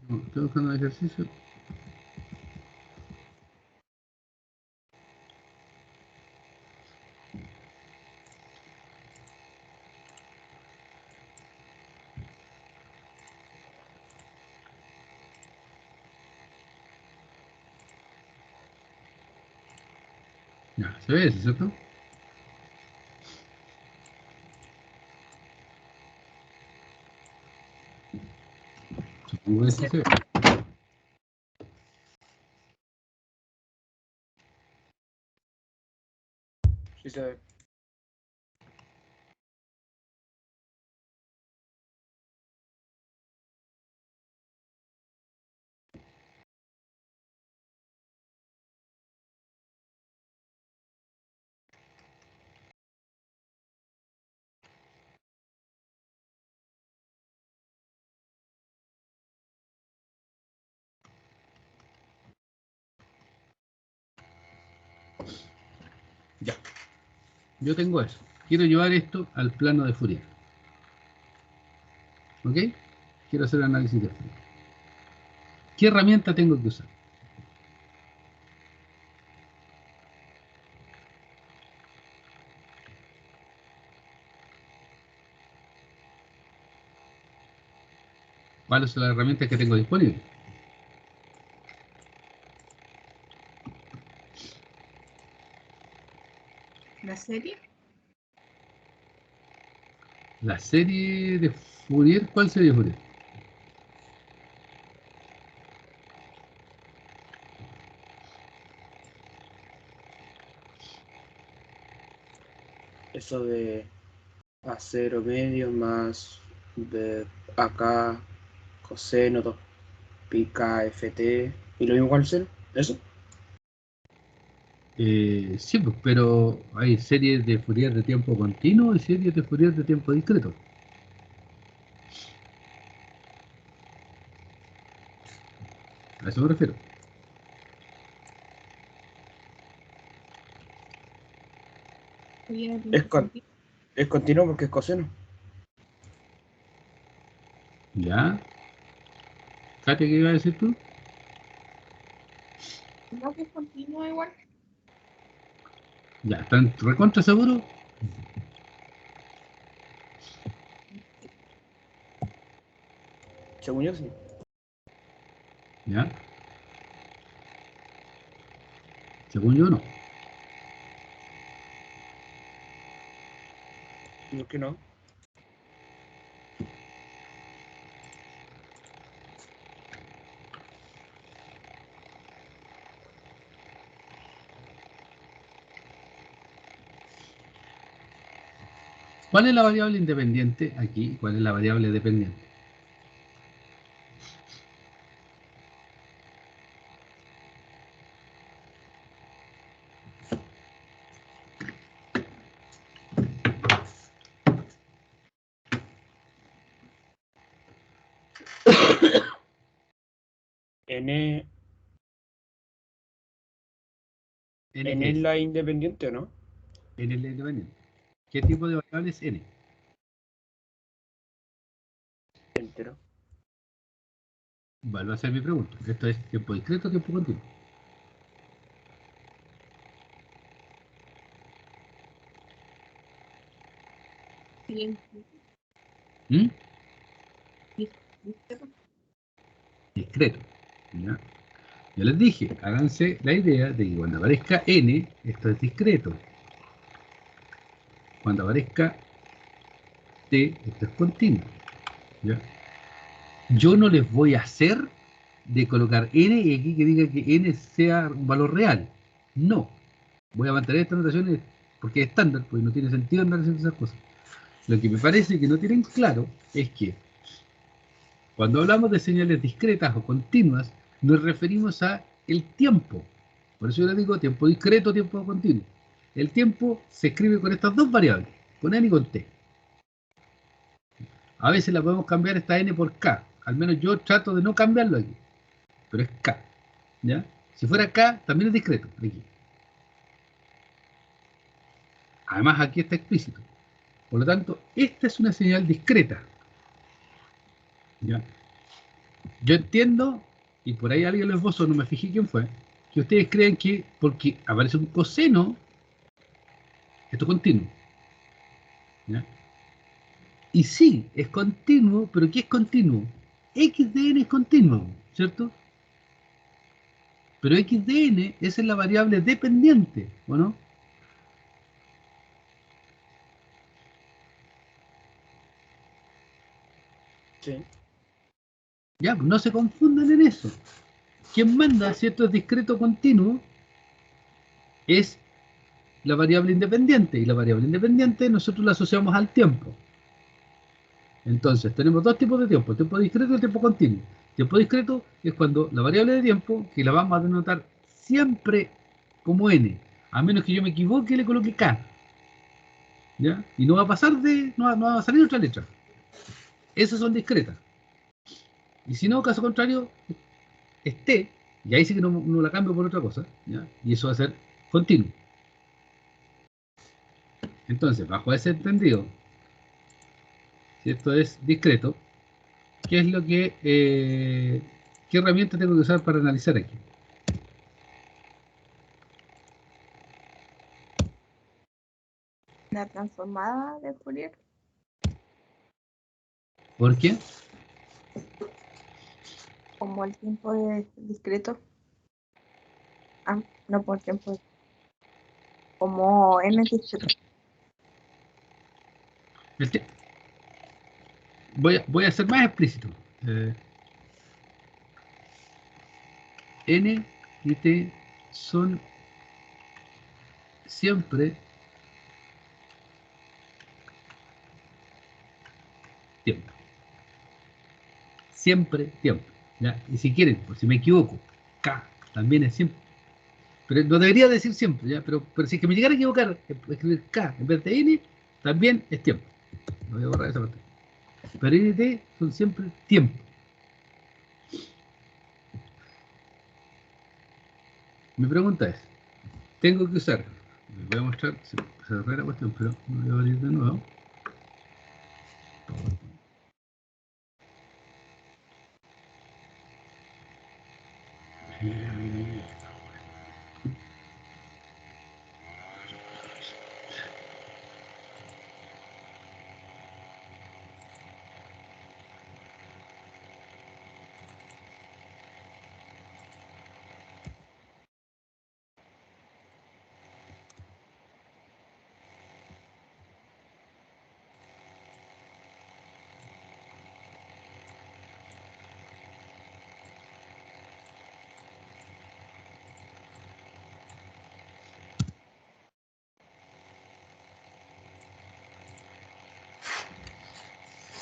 No, estoy buscando el ejercicio. Ya, se ve ese, ¿cierto? Supongo que sí se ve. Sí se ve. Ya, yo tengo eso. Quiero llevar esto al plano de Fourier. ¿Ok? Quiero hacer análisis de Fourier. ¿Qué herramienta tengo que usar? ¿Cuáles son las herramientas que tengo disponibles? ¿La serie? La serie de Fourier, ¿cuál serie de Fourier? Eso de a cero medio más de acá coseno 2 pi k f t y lo mismo con el cero. ¿Eso? Sí, pues, pero hay series de Fourier de tiempo continuo y series de Fourier de tiempo discreto. A eso me refiero. Oye, Es, tiempo con, continuo. es continuo porque es coseno. ¿Ya? Katia, ¿qué iba a decir tú? No, que es continuo igual. Ya, ¿están recontra seguros? Según yo, sí. ¿Ya? Según yo, no. ¿Por qué no? ¿Cuál es la variable independiente aquí? ¿Cuál es la variable dependiente? N, ¿N N qué es es? la independiente, ¿o no? N es la independiente. ¿Qué tipo de variable es N? Entero. Vuelvo a hacer mi pregunta. ¿Esto es tiempo discreto o tiempo continuo? Sí, ¿Mm? discreto. Discreto. ¿Ya? Yo les dije, háganse la idea de que cuando aparezca N, esto es discreto. Cuando aparezca T, esto es continuo. ¿Ya? Yo no les voy a hacer de colocar N y aquí que diga que N sea un valor real. No. Voy a mantener estas notaciones porque es estándar, pues no tiene sentido andar haciendo esas cosas. Lo que me parece que no tienen claro es que cuando hablamos de señales discretas o continuas, nos referimos a el tiempo. Por eso yo les digo tiempo discreto, tiempo continuo. El tiempo se escribe con estas dos variables, con n y con t. A veces la podemos cambiar esta n por k. Al menos yo trato de no cambiarlo aquí. Pero es k. ¿Ya? Si fuera k, también es discreto. Aquí. Además, aquí está explícito. Por lo tanto, esta es una señal discreta. ¿Ya? Yo entiendo, y por ahí alguien lo esbozó, no me fijé quién fue, que ustedes creen que porque aparece un coseno, esto es continuo. ¿Ya? Y sí, es continuo, pero ¿qué es continuo? X de n es continuo, ¿cierto? Pero X de n esa es la variable dependiente, ¿o no? Sí. Ya, pues no se confundan en eso. Quien manda, ¿cierto? Es discreto continuo, es la variable independiente, y la variable independiente nosotros la asociamos al tiempo. Entonces, tenemos dos tipos de tiempo, tiempo discreto y tiempo continuo. Tiempo discreto es cuando la variable de tiempo, que la vamos a denotar siempre como n, a menos que yo me equivoque y le coloque k, ¿ya? Y no va a pasar no va a salir otra letra. Esas son discretas. Y si no, caso contrario, es t, y ahí sí que no la cambio por otra cosa, ¿ya? Y eso va a ser continuo. Entonces, bajo ese entendido, si esto es discreto, ¿qué es lo que, qué herramienta tengo que usar para analizar aquí? La transformada de Fourier. ¿Por qué? como el tiempo discreto. Ah, no por tiempo. Como n discreto. El te- voy a ser más explícito. N y T son siempre tiempo. Siempre tiempo. ¿Ya? Y si quieren, por si me equivoco, K también es siempre. Pero no debería decir siempre, ¿ya? Pero si es que me llegara a equivocar, escribir K en vez de N, también es tiempo. No voy a borrar esa parte. Pero N y T son siempre tiempo. Mi pregunta es, tengo que usar, les voy a mostrar, se cerró la cuestión, pero no voy a abrir de nuevo.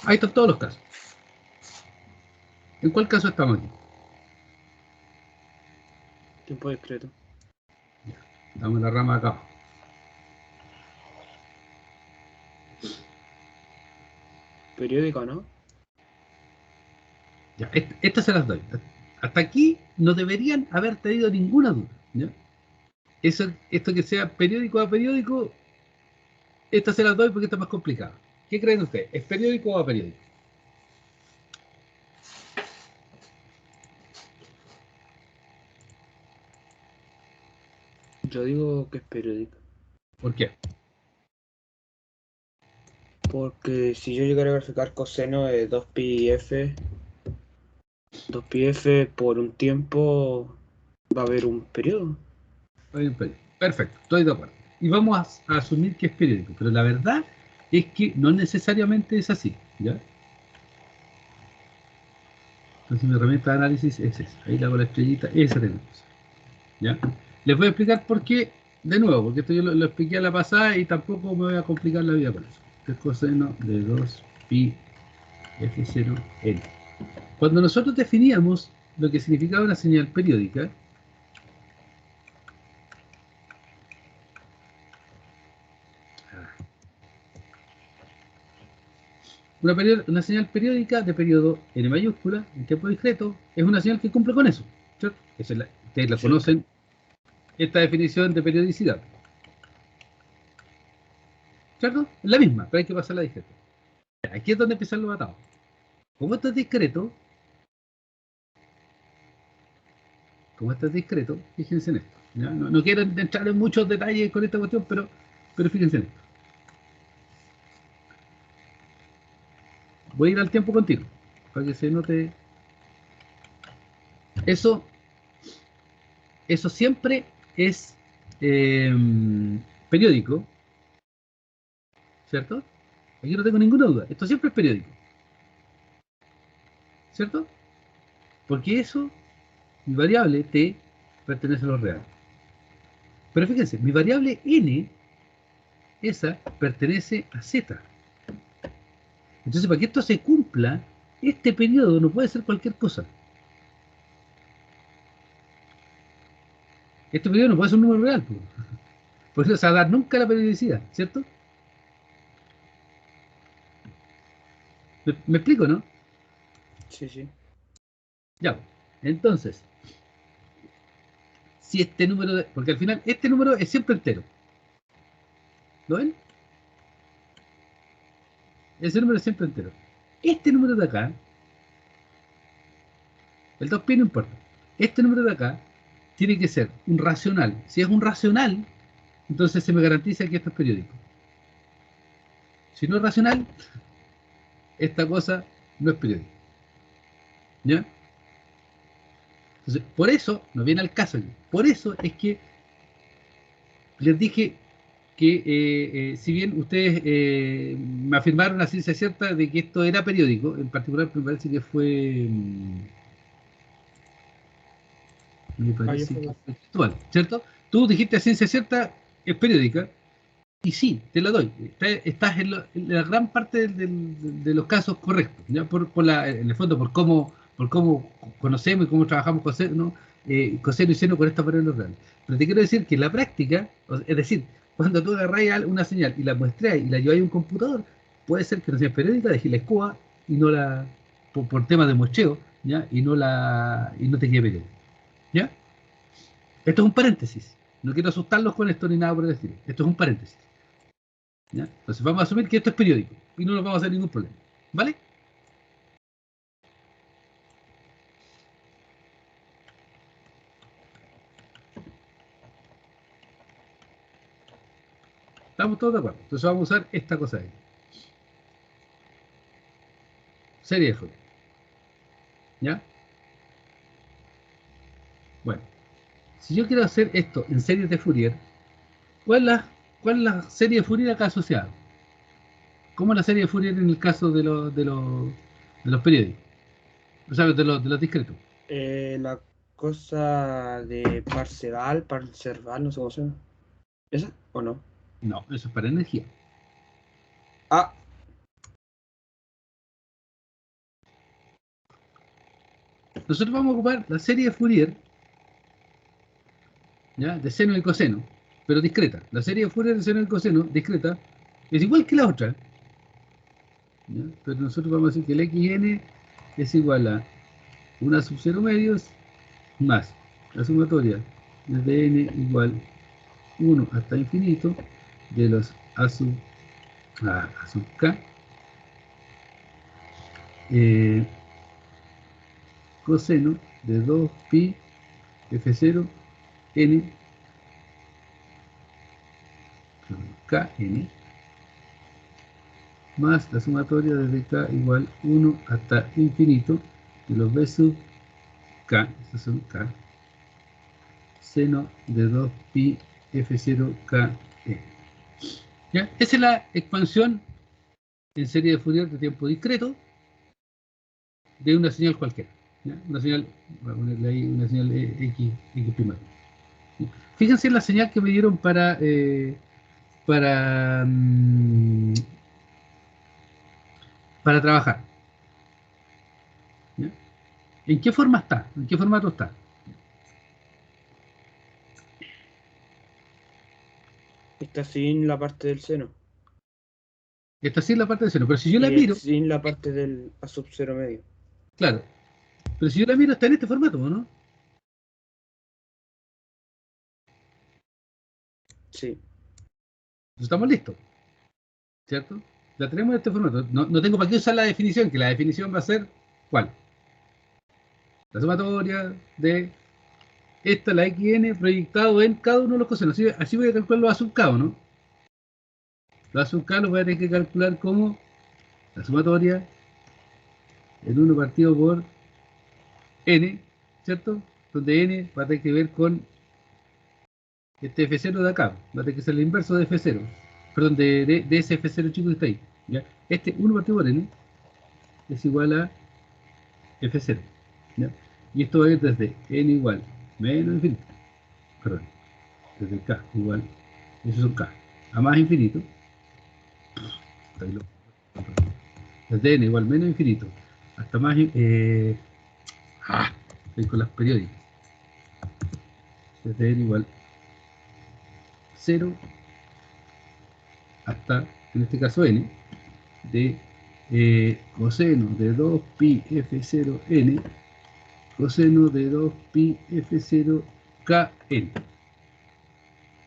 Ahí están todos los casos. ¿En cuál caso estamos aquí? Tiempo discreto. Estamos en la rama de acá abajo. Periódico, ¿no? Ya, estas se las doy. Hasta aquí no deberían haber tenido ninguna duda. ¿Ya? Esto que sea periódico a periódico, estas se las doy porque está más complicado. ¿Qué creen ustedes? ¿Es periódico o a periódico? Yo digo que es periódico. ¿Por qué? Porque si yo llegara a graficar coseno de 2πf por un tiempo, va a haber un periodo. Perfecto, estoy de acuerdo. Y vamos a asumir que es periódico, pero la verdad es que no necesariamente es así. ¿Ya? Entonces mi herramienta de análisis es esa. Ahí le hago la estrellita, esa tenemos. ¿Ya? Les voy a explicar por qué, de nuevo, porque esto yo lo expliqué a la pasada y tampoco me voy a complicar la vida con eso. Este es coseno de 2pi f0n. Cuando nosotros definíamos lo que significaba una señal periódica, una señal periódica de periodo n mayúscula, en tiempo discreto, es una señal que cumple con eso. ¿Cierto? Ustedes la Sí. conocen, esta definición de periodicidad. ¿Cierto? Es la misma, pero hay que pasarla a discreto. Aquí es donde empiezan los atados. Como esto es discreto, fíjense en esto. ¿Ya? No quiero entrar en muchos detalles con esta cuestión, pero fíjense en esto. Voy a ir al tiempo continuo, para que se note. Eso siempre es periódico, ¿cierto? Aquí no tengo ninguna duda. Esto siempre es periódico, ¿cierto? Porque eso, mi variable t, pertenece a lo real. Pero fíjense, mi variable n, esa, pertenece a z. Entonces, para que esto se cumpla, este periodo no puede ser cualquier cosa. Este periodo no puede ser un número real, por eso se va a dar nunca la periodicidad, ¿cierto? ¿Me explico, no? Sí, sí. Ya, entonces, si este número, porque al final este número es siempre entero, ¿lo ven? Ese número es siempre entero. Este número de acá, el 2pi no importa, este número de acá tiene que ser un racional. Si es un racional, entonces se me garantiza que esto es periódico. Si no es racional, esta cosa no es periódica. ¿Ya? Entonces, por eso, no viene al caso aquí, por eso es que les dije que si bien ustedes me afirmaron a ciencia cierta de que esto era periódico, en particular me parece que fue me Ah, yo parece fue que más. fue textual, ¿cierto? Tú dijiste a ciencia cierta es periódica, y sí, te la doy. Estás en la gran parte de los casos correctos, ¿ya? Por en el fondo, por cómo conocemos y cómo trabajamos coseno, coseno y seno con estas variables reales. Pero te quiero decir que en la práctica, es decir, cuando tú agarras una señal y la muestras y la llevas a un computador, puede ser que no sea periódica, dejes la escoba y no la, por temas de muestreo, ¿ya? Y no te quede periódica, ¿ya? Esto es un paréntesis. No quiero asustarlos con esto ni nada por el estilo. Esto es un paréntesis. ¿Ya? Entonces vamos a asumir que esto es periódico y no nos vamos a hacer ningún problema. ¿Vale? Estamos todos de acuerdo. Entonces vamos a usar esta cosa ahí. Serie de Fourier. ¿Ya? Bueno, si yo quiero hacer esto en series de Fourier, ¿cuál es la serie de Fourier acá asociada? ¿Cómo es la serie de Fourier en el caso de los periódicos? O sea, de los discretos. La cosa de Parseval, no sé cómo se llama. ¿Esa o no? No, eso es para energía. Ah, Nosotros vamos a ocupar la serie de Fourier, ¿ya? De seno y coseno, pero discreta. La serie de Fourier de seno y coseno, discreta, es igual que la otra, ¿ya? Pero nosotros vamos a decir que el xn es igual a una sub 0 medios más la sumatoria desde n igual 1 hasta infinito de los a sub k eh, coseno de 2 pi f0 n kn más la sumatoria desde k igual 1 hasta infinito de los b sub k, estos son k, seno de 2 pi f0 k e. ¿Ya? Esa es la expansión en serie de Fourier de tiempo discreto de una señal cualquiera. ¿Ya? Una señal, voy a ponerle ahí una señal X primaria. Fíjense en la señal que me dieron para, mm, para trabajar. ¿Ya? ¿En qué forma está? ¿En qué formato está? está sin la parte del seno. Está así en la parte de seno, pero si yo la Y miro, sin la parte del a sub 0 medio. claro, pero si yo la miro está en este formato, ¿no? Sí. Entonces estamos listos, ¿cierto? La tenemos en este formato. No, no tengo para qué usar la definición, que la definición va a ser, ¿cuál? La sumatoria de esta, la xn, proyectado en cada uno de los cosenos. Así voy a calcular los asucados, ¿no? Los asucados los voy a tener que calcular como la sumatoria en 1 partido por n, ¿cierto? Donde n va a tener que ver con este F0 de acá. Va a tener que ser el inverso de F0. Perdón, de ese F0 chico que está ahí. ¿Ya? Este 1 partido por n es igual a F0. ¿Ya? Y esto va a ir desde n igual menos infinito. Perdón, desde k igual, eso es k, a más infinito. Desde n igual menos infinito hasta más estoy con las periódicas, desde n igual 0 hasta, en este caso n, de coseno de 2 pi f0 n coseno de 2 pi f0 kn.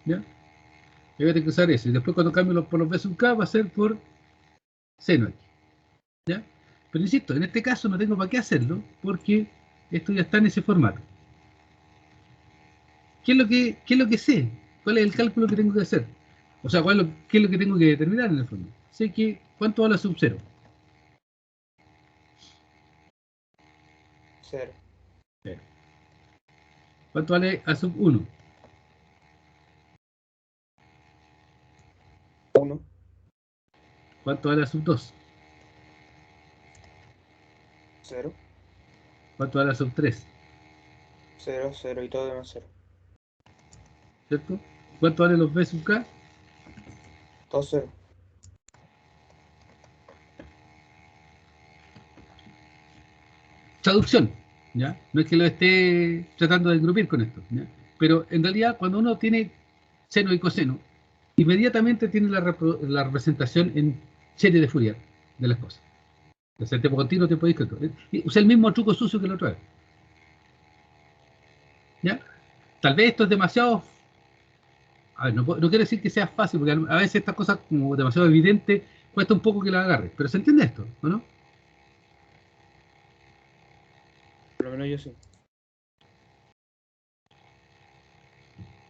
¿Ya? Yo voy a tener que usar eso y después cuando cambio por los b sub k va a ser por seno x. ¿Ya? Pero insisto, en este caso no tengo para qué hacerlo porque esto ya está en ese formato. ¿Qué es lo que sé? ¿Cuál es el cálculo que tengo que hacer? O sea, ¿qué es lo que tengo que determinar en el fondo? Sé que cuánto vale sub 0. 0. ¿Cuánto vale A sub 1? 1, ¿Cuánto vale A sub 2? 0, ¿Cuánto vale A sub 3? 0, 0 y todo demás 0. ¿Cierto? ¿Cuánto vale los B sub K? Todo 0. Traducción, ¿ya? No es que lo esté tratando de engrupir con esto, ¿ya? Pero en realidad cuando uno tiene seno y coseno, inmediatamente tiene la representación en serie de Fourier de las cosas. O sea, tiempo continuo, tiempo discreto. Usa el mismo truco sucio que la otra vez. ¿Ya? Tal vez esto es demasiado... A ver, no quiero decir que sea fácil, porque a veces estas cosas como demasiado evidentes cuesta un poco que las agarre. Pero se entiende esto, ¿o no? Por lo menos yo sí.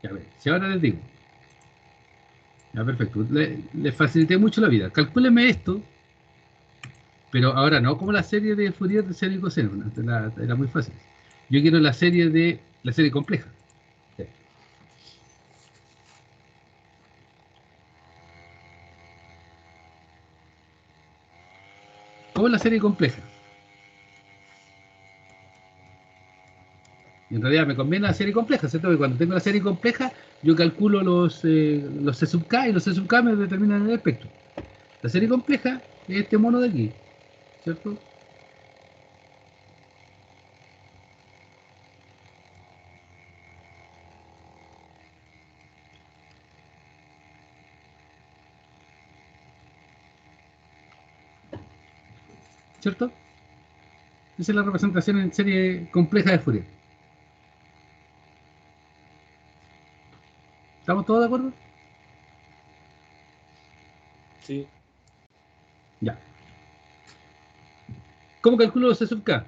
Ya, a ver, si ahora les digo. Ya, perfecto. Le facilité mucho la vida. Calcúleme esto, pero ahora no como la serie de Fourier de seno y coseno. ¿No? Era muy fácil. Yo quiero la serie compleja. Sí. ¿Cómo es la serie compleja? En realidad me conviene la serie compleja, ¿cierto? Porque cuando tengo la serie compleja, yo calculo los C sub K y los C sub K me determinan el espectro. La serie compleja es este mono de aquí, ¿cierto? ¿Cierto? Esa es la representación en serie compleja de Fourier. ¿Estamos todos de acuerdo? Sí. Ya. ¿Cómo calculo los C sub K?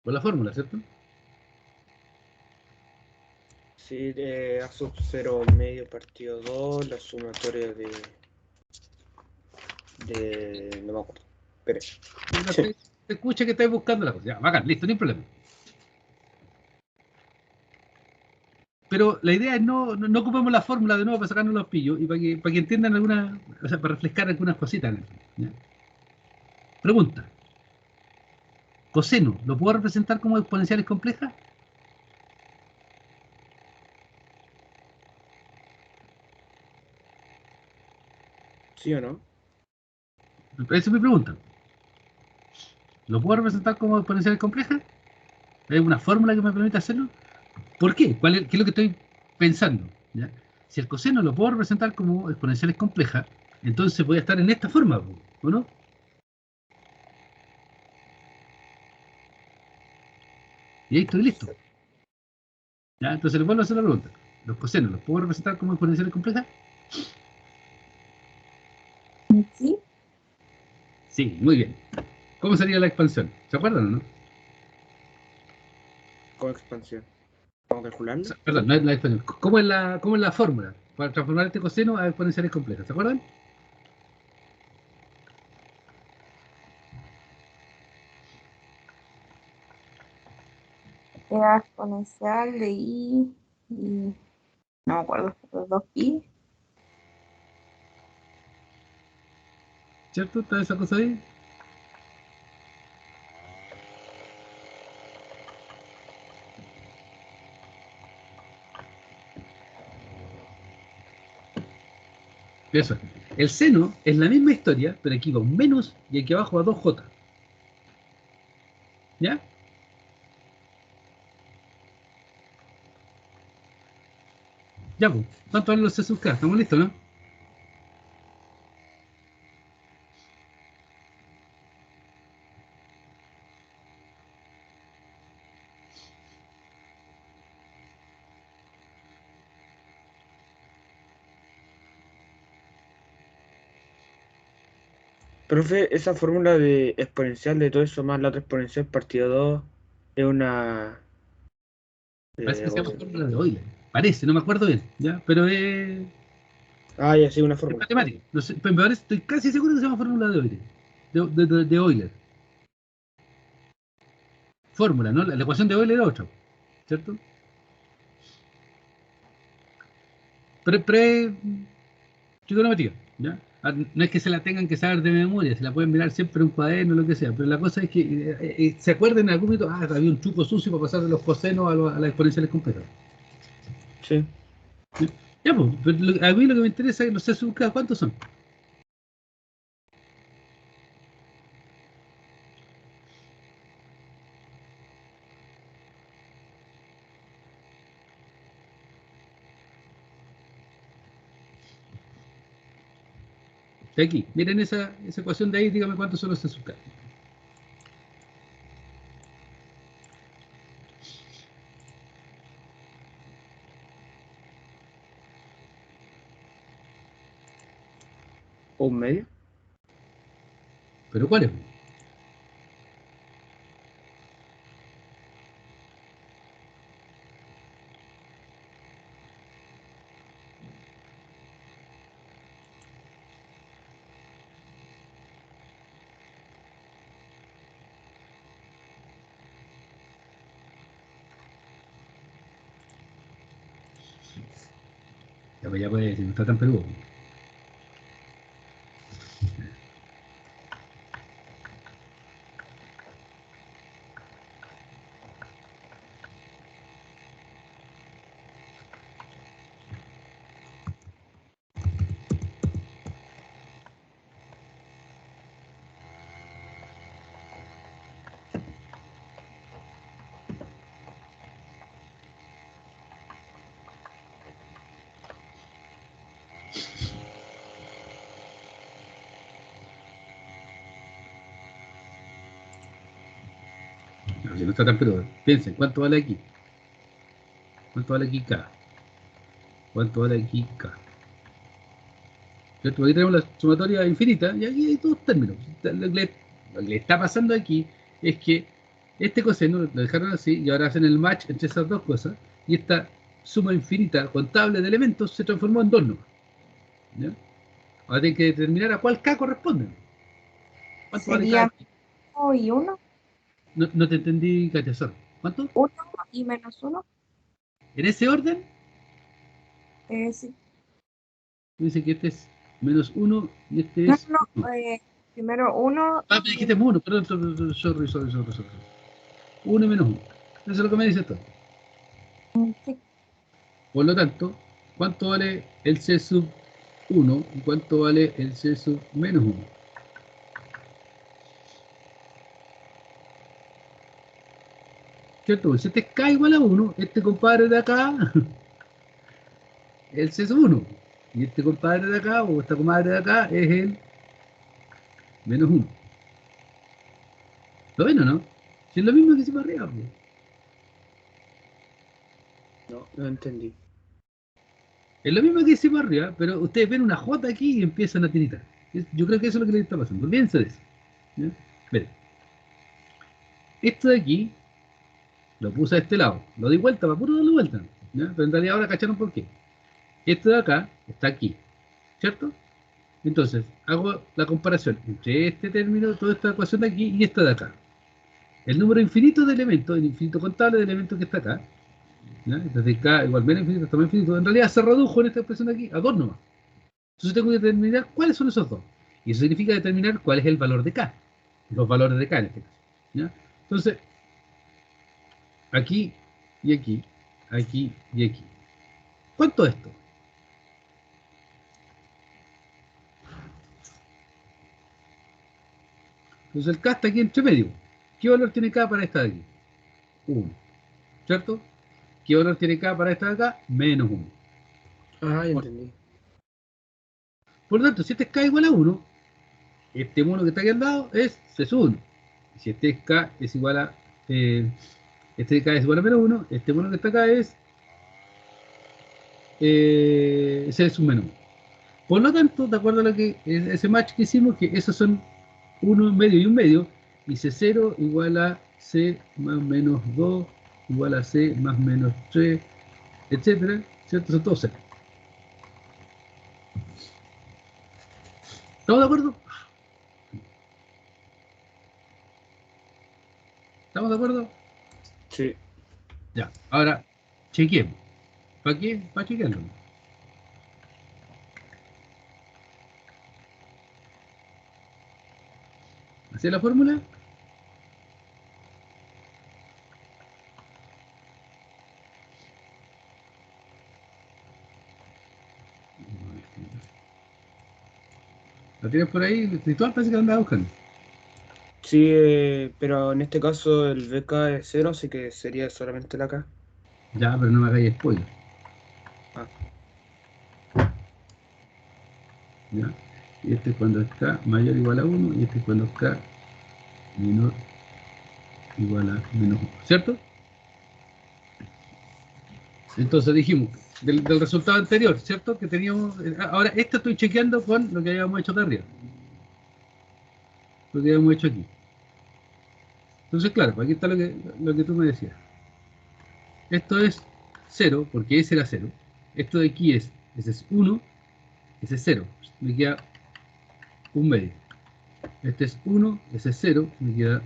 Por la fórmula, ¿cierto? Sí, A sub 0 medio partido 2, la sumatoria de... no me acuerdo. Espere. Te escucha que estáis buscando la cosa. Ya, bacán, listo, no hay problema. Pero la idea es no ocupemos la fórmula de nuevo para sacarnos los pillos y para que entiendan algunas, o sea, para refrescar algunas cositas. ¿Ya? Pregunta. Coseno, ¿lo puedo representar como exponenciales complejas? ¿Sí o no? Esa es mi pregunta. ¿Lo puedo representar como exponenciales complejas? ¿Hay una fórmula que me permita hacerlo? ¿Por qué? ¿Qué es lo que estoy pensando? ¿Ya? Si el coseno lo puedo representar como exponenciales complejas, entonces voy a estar en esta forma, ¿o no? Y ahí estoy listo. ¿Ya? Entonces les vuelvo a hacer la pregunta. ¿Los cosenos los puedo representar como exponenciales complejas? Sí, Sí, muy bien. ¿Cómo sería la expansión? ¿Se acuerdan o no? Con expansión. ¿Cómo calcularlo? Perdón, no es la expansión. ¿Cómo es la fórmula para transformar este coseno a exponenciales complejas? ¿Se acuerdan? era exponencial de I y no me acuerdo, los dos pi. ¿Cierto? ¿Está esa cosa ahí? Eso es. El seno es la misma historia, pero aquí va un menos y aquí abajo va 2J. ¿Ya? Ya, pues. ¿Cuánto valen los C sub K? ¿Estamos listos, no? Profe, esa fórmula de exponencial de todo eso más la otra exponencial partido 2 es una... Parece que se llama Gaussian. fórmula de Euler. Parece, no me acuerdo bien. ¿Ya? Pero es... Ah, ya sí, una Es fórmula. matemática. No sé, pero ahora estoy casi seguro que se llama fórmula de Euler. De Euler. Fórmula, ¿no? La ecuación de Euler era otra, ¿cierto? Trigonometría, ¿ya? Ah, no es que se la tengan que saber de memoria, se la pueden mirar siempre en un cuaderno o lo que sea, pero la cosa es que se acuerden en algún momento, había un truco sucio para pasar de los cosenos a las exponenciales completas. Sí. ¿Sí? Ya, pues, pero a mí lo que me interesa es los C sub K, ¿cuántos son? De aquí, miren esa ecuación de ahí, dígame cuántos son los C sub K. ¿O un medio? ¿Pero cuáles? Ya puede decir, no está tan peludo. No, si no está tan peludo. Piensen, ¿cuánto vale aquí? ¿Cuánto vale aquí K? ¿Cuánto vale aquí K? ¿Cierto? Aquí tenemos la sumatoria infinita y aquí hay dos términos. Lo que le está pasando aquí es que este coseno lo dejaron así y ahora hacen el match entre esas dos cosas y esta suma infinita contable de elementos se transformó en dos nomás. ¿Ya? Ahora tienen que determinar a cuál K corresponde. ¿Cuánto vale K Sería aquí? 1 y 1, No te entendí, Katia, sorry. ¿Cuánto? 1 y menos 1. ¿En ese orden? Sí. Dice que este es menos uno y este No, es no, uno. primero 1 Ah, me dijiste uno, perdón, sorry. Uno y menos uno. Eso es lo que me dice esto. sí, Por lo tanto, ¿cuánto vale el C sub 1 y cuánto vale el C sub menos 1? ¿Cierto? Si este es K igual a 1, este compadre de acá es el C sub 1. Y este compadre de acá, o esta comadre de acá, es el menos 1. ¿Lo ven o no? Si es lo mismo que hicimos arriba, pues. No, no entendí. Es lo mismo que hicimos arriba, pero ustedes ven una J aquí y empiezan a tiritar. Yo creo que eso es lo que les está pasando. Olvídense de eso. ¿Ya? Miren, esto de aquí lo puse a este lado. Lo di vuelta para puro darle vuelta. ¿Ya? Pero en realidad ahora cacharon por qué. Esto de acá está aquí. ¿Cierto? Entonces, hago la comparación entre este término, toda esta ecuación de aquí y esta de acá. El número infinito de elementos, el infinito contable de elementos que está acá, ¿ya? Entonces K igual menos infinito, está más infinito, en realidad se redujo en esta expresión de aquí a dos nomás. Entonces tengo que determinar cuáles son esos dos. Y eso significa determinar cuál es el valor de K. Los valores de K en este caso. ¿Ya? Entonces, aquí y aquí, aquí y aquí. ¿Cuánto es esto? Entonces el K está aquí entre medio. ¿Qué valor tiene K para esta de aquí? 1. ¿Cierto? ¿Qué valor tiene K para esta de acá? Menos 1. Ah, ya entendí. Por lo tanto, si este es K igual a 1, este mono que está aquí al lado es C sub 1. Si este es K es igual a... este K es igual a menos 1, este mono que está acá es C sub menos 1. Por lo tanto, de acuerdo a lo que ese match que hicimos, que esos son 1 medio y 1 medio, y C0 igual a C más menos 2 igual a C más menos 3, etcétera, ¿cierto? Son todos 0. ¿Estamos de acuerdo? ¿Estamos de acuerdo? Sí. Ya, ahora chequeemos. ¿Para qué? Para chequearlo. ¿Así es la fórmula? ¿La tienes por ahí? Ritual parece que la andaba buscando. Sí, pero en este caso el BK es 0, así que sería solamente la K. Ya, pero no me hagáis spoiler. Ah, ¿Ya? Y este es cuando K mayor o igual a 1 y este es cuando K menor o igual a menos 1. ¿Cierto? Entonces dijimos, del resultado anterior, ¿cierto? Que teníamos. Ahora, esto estoy chequeando con lo que habíamos hecho de arriba. Lo que habíamos hecho aquí. Entonces, claro, aquí está lo que tú me decías. Esto es 0, porque ese era 0. Esto de aquí ese es 1, ese es 0. Me queda un medio. Este es 1, ese es 0, me queda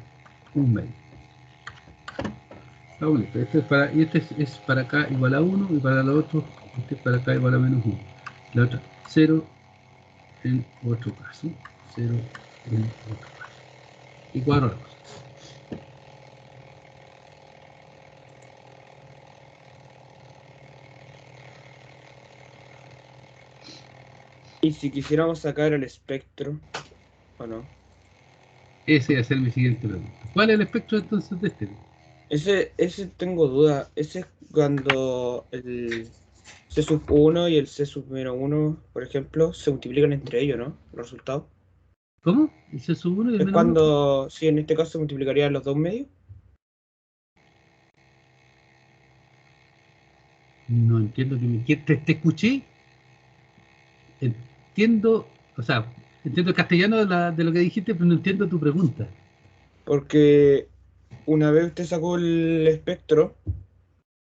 un medio. Está bonito. Este es para, y este es para acá igual a 1 y para lo otro, este es para acá igual a menos 1. La otra, 0 en otro caso. 0 en otro caso. Y cuadro la cosa. y si quisiéramos sacar el espectro, ¿o no? Ese va a ser mi siguiente pregunta. ¿Cuál es el espectro entonces de este? Ese tengo duda. Ese es cuando el C sub 1 y el C sub menos 1, por ejemplo, se multiplican entre ellos, ¿no? Los resultados. ¿Cómo? ¿El C sub 1 y el Es menos 1? cuando, sí, en este caso se multiplicarían los dos medios. No entiendo que te escuché. Entiendo, o sea, entiendo el castellano de lo que dijiste, pero no entiendo tu pregunta. Porque una vez usted sacó el espectro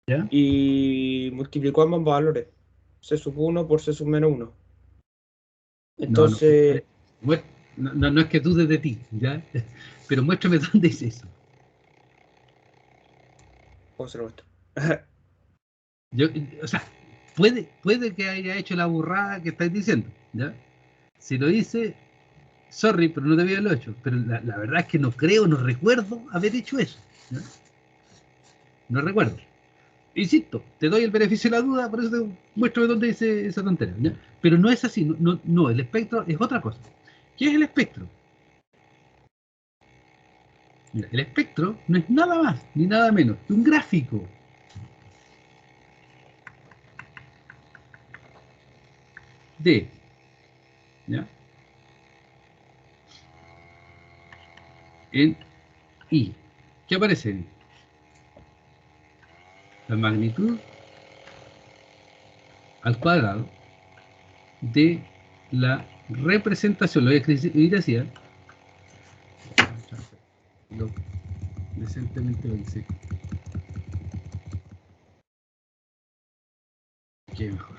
¿Ya? y multiplicó ambos valores. C sub 1 por C sub menos 1. No, no, Entonces, no es que dudes de ti, ¿ya? Pero muéstrame dónde dice eso. ¿cómo se lo muestro? Yo, o sea, puede que haya hecho la burrada que estáis diciendo, ¿ya? Si lo hice, sorry, pero no debía haberlo hecho. Pero la verdad es que no creo, no recuerdo haber hecho eso, ¿ya? No recuerdo. Insisto, te doy el beneficio de la duda, por eso te muestro dónde dice esa tontería, ¿ya? Pero no es así, no, el espectro es otra cosa. ¿Qué es el espectro? Mira, el espectro no es nada más ni nada menos que un gráfico de, ¿ya? En I. ¿Qué aparece en I? La magnitud al cuadrado de la representación, lo voy a escribir así, ¿eh? Lo decentemente lo hice. Qué mejor.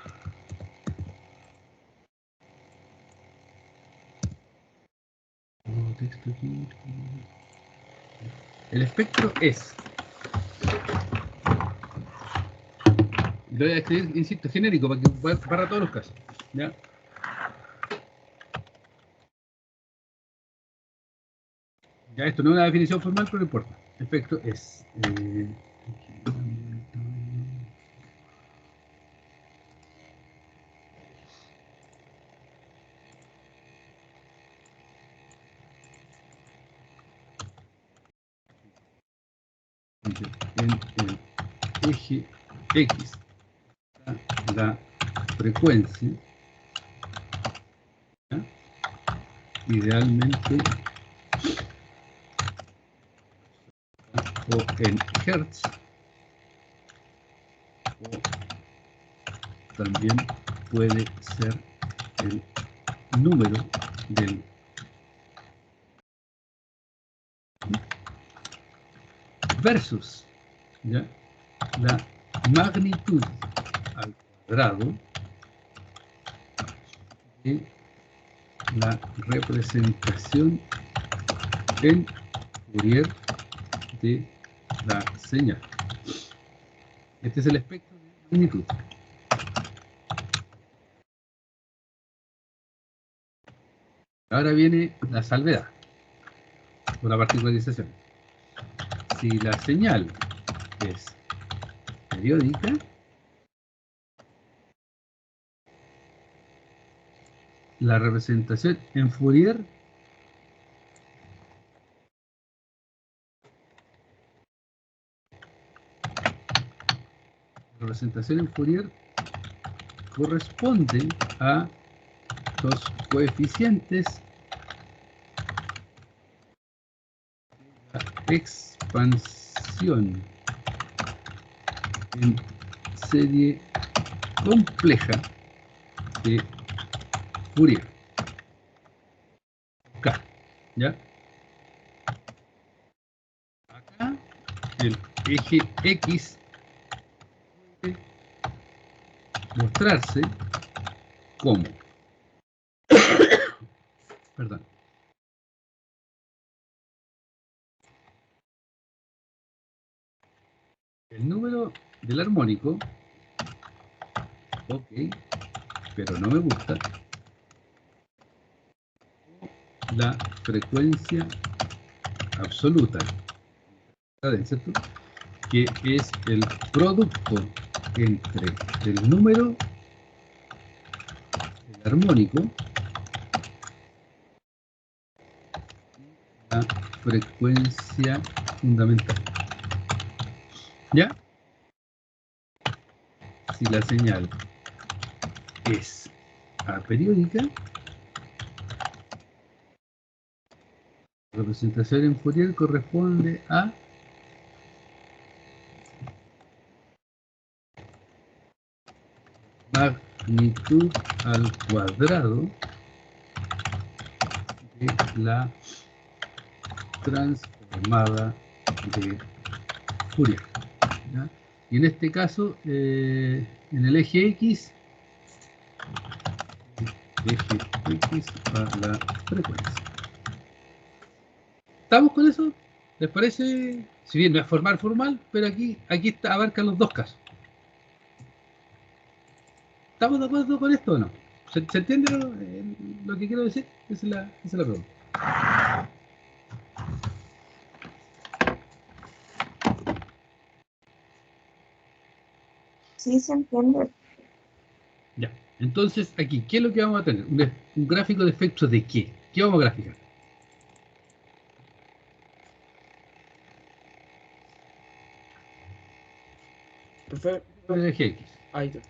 Texto aquí. El espectro es, lo voy a escribir, insisto, genérico para todos los casos, ¿ya? Ya esto no es una definición formal, pero no importa. Espectro es en el eje X la frecuencia, ¿ya? Idealmente, o en Hertz, o también puede ser el número del versus, ¿ya? La magnitud al cuadrado de la representación en Fourier de la señal. Este es el espectro de magnitud. Ahora viene la salvedad, o la particularización. Si la señal es periódica, la representación en Fourier corresponde a los coeficientes de la expansión en serie compleja de Fourier. K, ¿ya? Acá el eje X puede mostrarse como, perdón, el número del armónico, ok, pero no me gusta, la frecuencia absoluta, ¿cierto? Que es el producto entre el número, el armónico, y la frecuencia fundamental. ¿Ya? Si la señal es aperiódica, la representación en Fourier corresponde a magnitud al cuadrado de la transformada de Fourier, ¿ya? Y en este caso, en el eje X a la frecuencia. ¿Estamos con eso? ¿Les parece? Si bien no es formal, pero aquí abarcan los dos casos. ¿Estamos de acuerdo con esto o no? ¿Se entiende lo que quiero decir? Esa es la pregunta. Sí, se entiende. Ya. Entonces, aquí, ¿qué es lo que vamos a tener? Un gráfico de efectos de qué? ¿Qué vamos a graficar? Profe, El eje X. ahí está.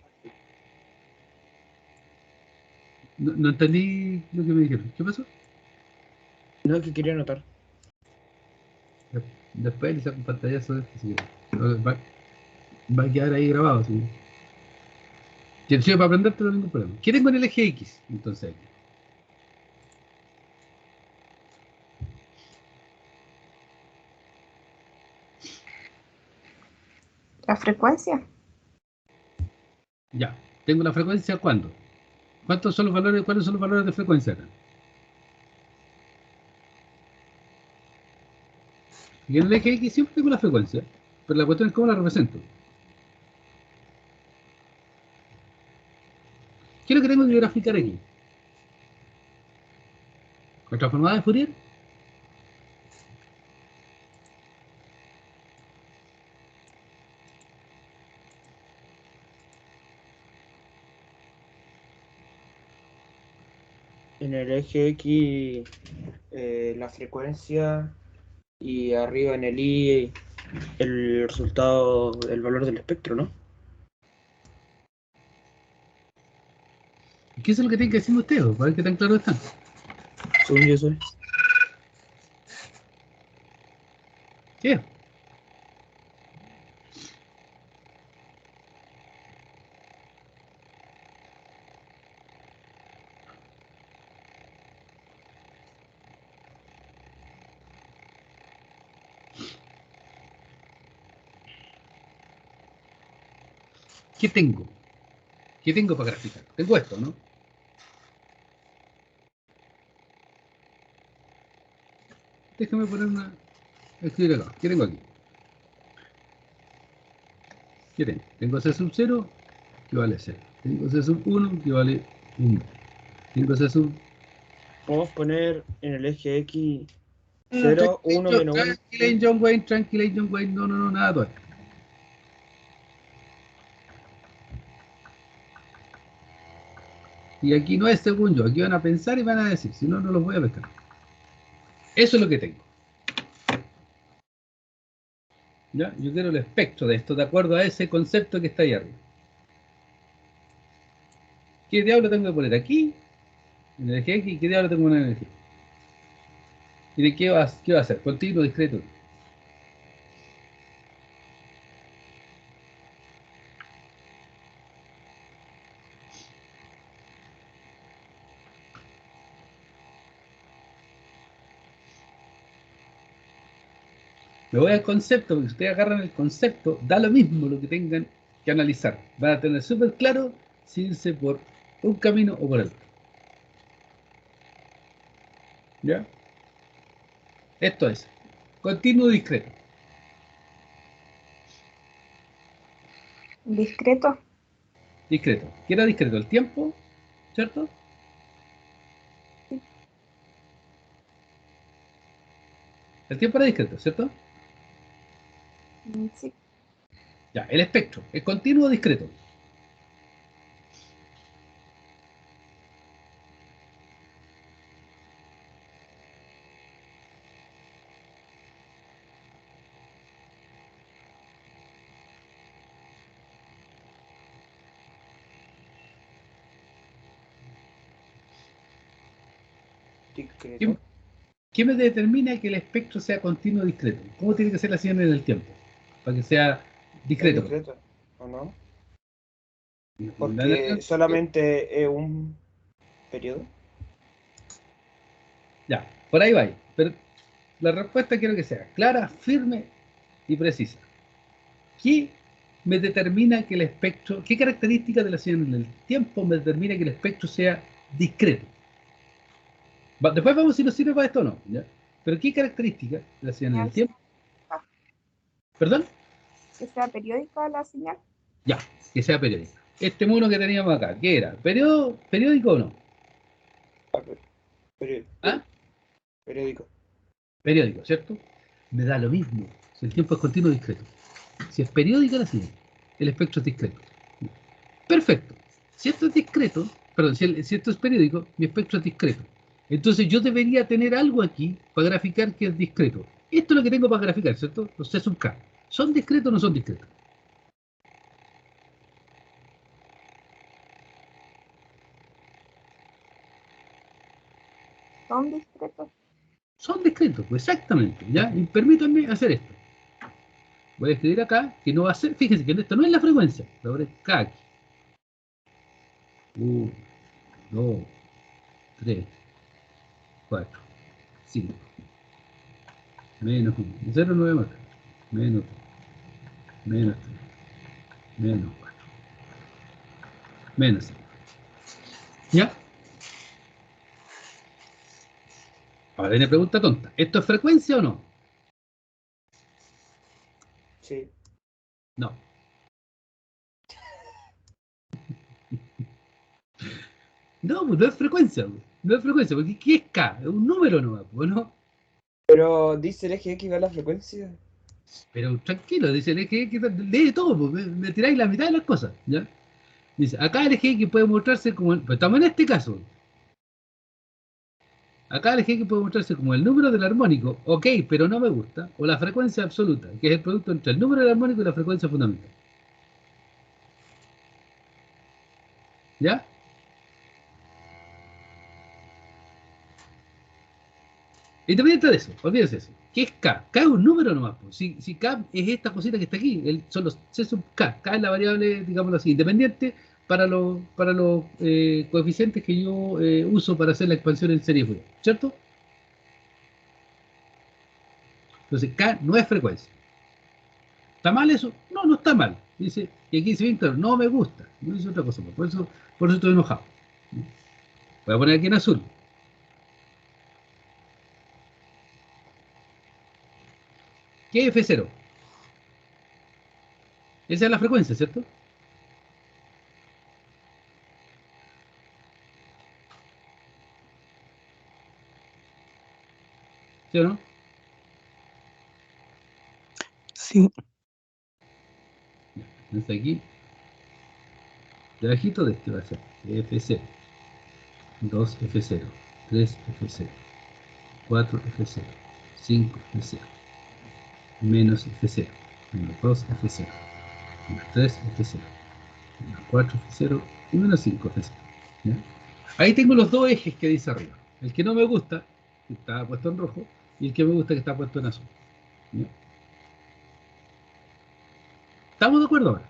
No entendí lo que me dijeron. ¿Qué pasó? No, que quería anotar. Después le saco un pantallazo de esto, así que va a quedar ahí grabado. ¿Sí? Si sirve para aprender, no hay ningún problema. ¿Qué tengo en el eje X? Entonces, La frecuencia. ya. Tengo la frecuencia, ¿cuándo? ¿Cuántos son los valores? ¿Cuáles son los valores de frecuencia acá? Y en el eje X siempre tengo la frecuencia, pero la cuestión es cómo la represento. ¿Qué es lo que tengo que graficar aquí? ¿La transformada de Fourier? En el eje X, la frecuencia, y arriba en el Y, el resultado, el valor del espectro, ¿no? ¿Qué es lo que tienen que decirme ustedes? Para ver qué tan claro están. Según yo, eso es. ¿Qué? ¿Qué tengo? ¿Qué tengo para graficar? Tengo esto, ¿no? déjame poner una... escribir acá. ¿Qué tengo aquí? ¿Qué tengo? Tengo C sub 0, que vale 0. Tengo C sub 1, que vale 1. Tengo C sub... Podemos poner en el eje X No, 0, 1, menos 1. tranquila, John Wayne, tranquila, John Wayne. No, no, no, nada todavía. Y aquí no es según yo, aquí van a pensar y van a decir, si no, no los voy a pescar. Eso es lo que tengo. ¿Ya? Yo quiero el espectro de esto, de acuerdo a ese concepto que está ahí arriba. ¿Qué diablo tengo que poner aquí? En el eje X, ¿qué diablo tengo que poner en el eje? ¿Y de qué va a ser? Continuo, discreto. Me voy al concepto, porque si ustedes agarran el concepto, da lo mismo lo que tengan que analizar. Van a tener súper claro si irse por un camino o por el otro. ¿Ya? Esto es continuo discreto. Discreto. Discreto. ¿Qué era discreto? El tiempo, ¿cierto? El tiempo era discreto, ¿cierto? Sí. Ya, el espectro. Es continuo o discreto. ¿Qué, Discreto. qué me determina que el espectro sea continuo o discreto? ¿Cómo tiene que ser la señal en el tiempo? Para que sea Es discreto. discreto, ¿o no? La- Porque solamente es un periodo. Ya, por ahí va. Pero la respuesta quiero que sea clara, firme y precisa. ¿Qué me determina que el espectro, qué característica de la señal en el tiempo me determina que el espectro sea discreto? Después vamos si nos sirve para esto o no, ¿ya? Pero ¿qué característica de la señal en el Señal tiempo? ¿Perdón? que sea periódica la señal. Ya, que sea periódico. Este mono que teníamos acá, ¿qué era? ¿Periódico o no? Ah, periódico. ¿Ah? Periódico. Periódico, ¿cierto? Me da lo mismo si el tiempo es continuo o discreto. Si es periódica la señal, el espectro es discreto. Perfecto. Si esto es discreto, perdón, si esto es periódico, mi espectro es discreto. Entonces yo debería tener algo aquí para graficar que es discreto. Esto es lo que tengo para graficar, ¿cierto? Los C sub K. ¿Son discretos o no son discretos? Son discretos. Son discretos, pues exactamente, ¿ya? Y permítanme hacer esto. Voy a escribir acá que no va a ser, fíjense que esto no es la frecuencia, ahora es K aquí. 1, 2, 3, 4, 5, menos 1, 0, 9 más, menos 3, menos 3, menos 4, menos 5. ¿Ya? Ahora viene pregunta tonta. ¿Esto es frecuencia o no? Sí. No. No, pues no es frecuencia, pues. No es frecuencia, porque ¿qué es K? Es un número nomás, pues, ¿no? Pero dice el eje X va a la frecuencia. Pero tranquilo, dice el eje X, lee todo, pues, me tiráis la mitad de las cosas, ¿ya? Dice, acá el eje X puede mostrarse como, pues estamos en este caso, acá el eje X puede mostrarse como el número del armónico, ok, pero no me gusta, o la frecuencia absoluta, que es el producto entre el número del armónico y la frecuencia fundamental. ¿Ya? Independiente de eso, olvídense eso. ¿Qué es K? K es un número nomás. Pues. Si K es esta cosita que está aquí, son los C sub K. K es la variable, digámoslo así, independiente para los coeficientes que yo uso para hacer la expansión en serie Fourier, ¿cierto? Entonces K no es frecuencia. ¿Está mal eso? No, no está mal. Dice, y aquí dice bien claro, no me gusta. No dice otra cosa, por eso estoy enojado. Voy a poner aquí en azul. ¿Qué es F0? Esa es la frecuencia, ¿cierto? ¿Sí o no? Sí. Entonces aquí, debajito de este va a ser F0, 2F0, 3F0, 4F0, 5F0, menos F0, menos 2F0, menos 3F0, menos 4F0 y menos 5F0. ¿Ya? Ahí tengo los dos ejes que dice arriba. El que no me gusta, que está puesto en rojo, y el que me gusta, que está puesto en azul. ¿Ya? ¿Estamos de acuerdo ahora?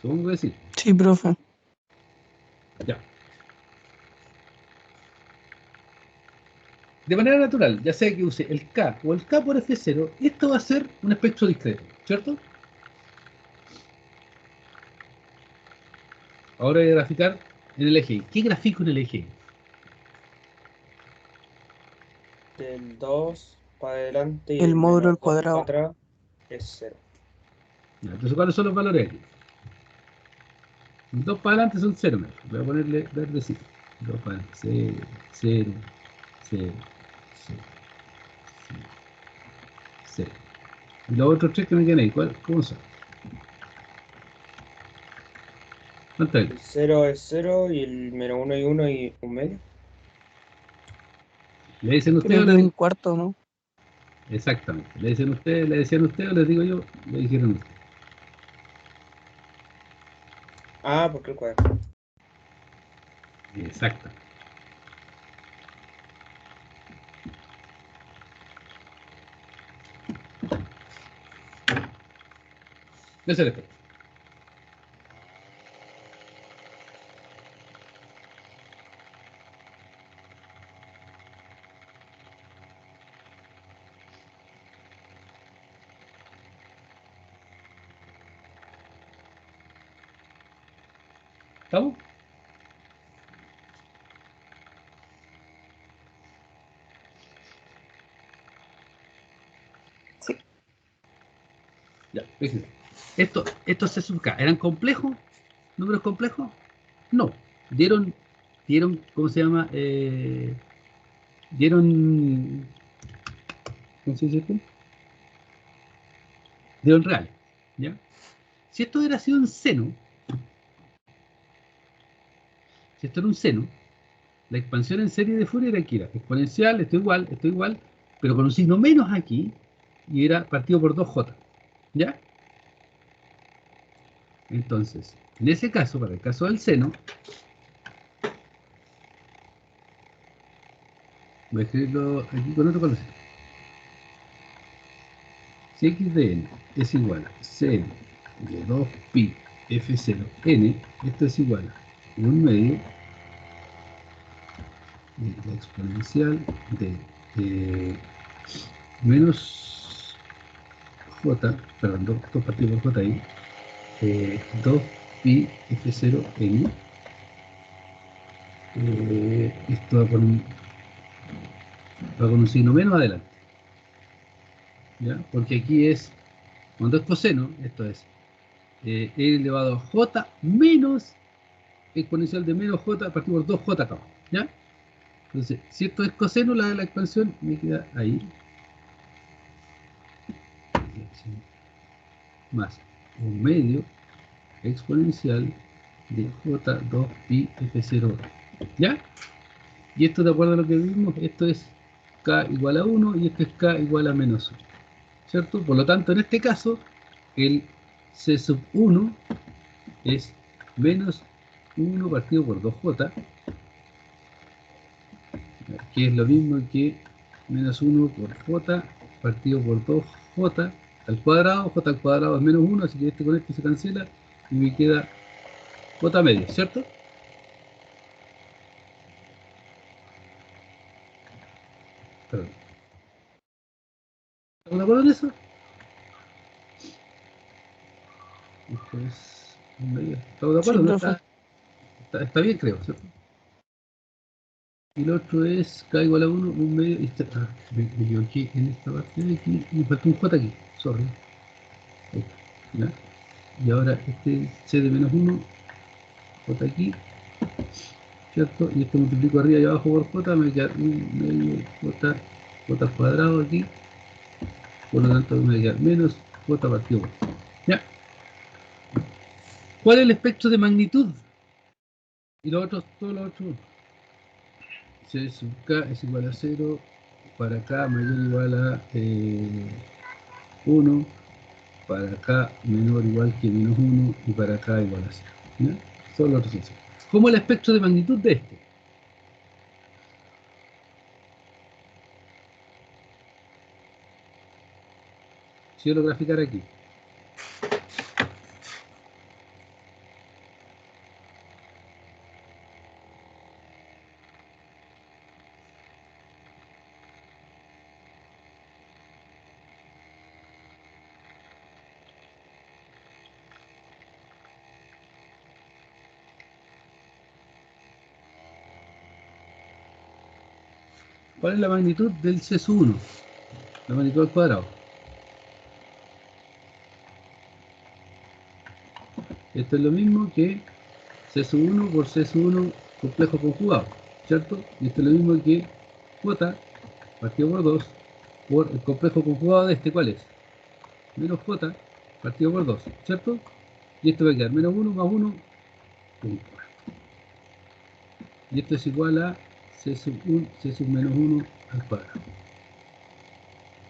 Supongo que sí. Sí, profe. Ya. De manera natural, ya sea que use el K o el K por F0, esto va a ser un espectro discreto, ¿cierto? Ahora voy a graficar en el eje Y. ¿Qué grafico en el eje Y? Del 2 para adelante y El del módulo al menos 2 para cuadrado. atrás es 0. Ya, entonces, ¿cuáles son los valores aquí? 2 para adelante son 0 metros. Voy a ponerle verdecito. 2 para adelante, 0, 0, 0, 0, 0. Y los otros tres que me quedan ahí, ¿cómo son? ¿Cuánto hay? El 0 es 0 y el menos 1 y 1 y un medio. ¿Le dicen ustedes Creo o que le un digo? cuarto, ¿no? Exactamente. ¿Le dicen ustedes, le decían ustedes o les digo yo? Le dijeron ustedes. Ah, porque el cuadrado. Exactamente. Eso es esto. ¿Estamos? Sí. Ya, fíjense. Estos C sub K, ¿eran complejos? ¿Números complejos? No. Dieron, ¿cómo se llama? Dieron, ¿cómo se dice esto? Dieron real. ¿Ya? Si esto hubiera sido un seno, si esto era un seno, la expansión en serie de Fourier era aquí, era exponencial, esto igual, pero con un signo menos aquí, y era partido por 2J. ¿Ya? Entonces, en ese caso, para el caso del seno, voy a escribirlo aquí con otro color. Si x de n es igual a 0 de 2pi f0n, esto es igual a 1 medio de la exponencial de menos j, perdón, 2 partido por j ahí, 2pi f0n, esto va con un signo menos adelante, ¿ya? Porque aquí es, cuando es coseno, esto es e elevado a j menos exponencial de menos j partido por 2j acá, ¿ya? Entonces, si esto es coseno, la de la expansión me queda ahí, más un medio exponencial de j2pi f0, ¿ya? Y esto, de acuerdo a lo que vimos, esto es k igual a 1 y esto es k igual a menos 1, ¿cierto? Por lo tanto, en este caso, el c sub 1 es menos 1 partido por 2j, que es lo mismo que menos 1 por j partido por 2j al cuadrado. J al cuadrado es menos 1, así que este con este se cancela y me queda j medio, ¿cierto? Perdón. ¿Estamos de acuerdo en eso? Esto es un medio. ¿Estamos de Sí, acuerdo? ¿No profe. está? Está bien, creo, ¿cierto? Y el otro es K igual a 1, un medio. Me equivoqué en esta parte de aquí. Me faltó un J aquí, sorry. Ahí está, ¿ya? Y ahora este C de menos 1, J aquí, ¿cierto? Y esto multiplico arriba y abajo por J, me queda un medio J, J al cuadrado aquí. Por lo tanto me queda menos J partido por J. ¿Ya? ¿Cuál es el espectro de magnitud? Y los otros, todos los otros. C sub K es igual a 0, para K mayor o igual a 1, para K menor o igual que menos 1 y para K igual a 0. ¿Ya? Todos los otros son 0. ¿Cómo es el espectro de magnitud de este? Si yo lo graficara aquí. ¿Cuál es la magnitud del C sub 1? La magnitud al cuadrado. Esto es lo mismo que C sub 1 por C sub 1 complejo conjugado, ¿cierto? Y esto es lo mismo que J partido por 2 por el complejo conjugado de este, ¿cuál es? Menos J partido por 2, ¿cierto? Y esto va a quedar menos 1 más 1, un cuarto. Y esto es igual a C sub 1, C sub menos 1 al cuadrado.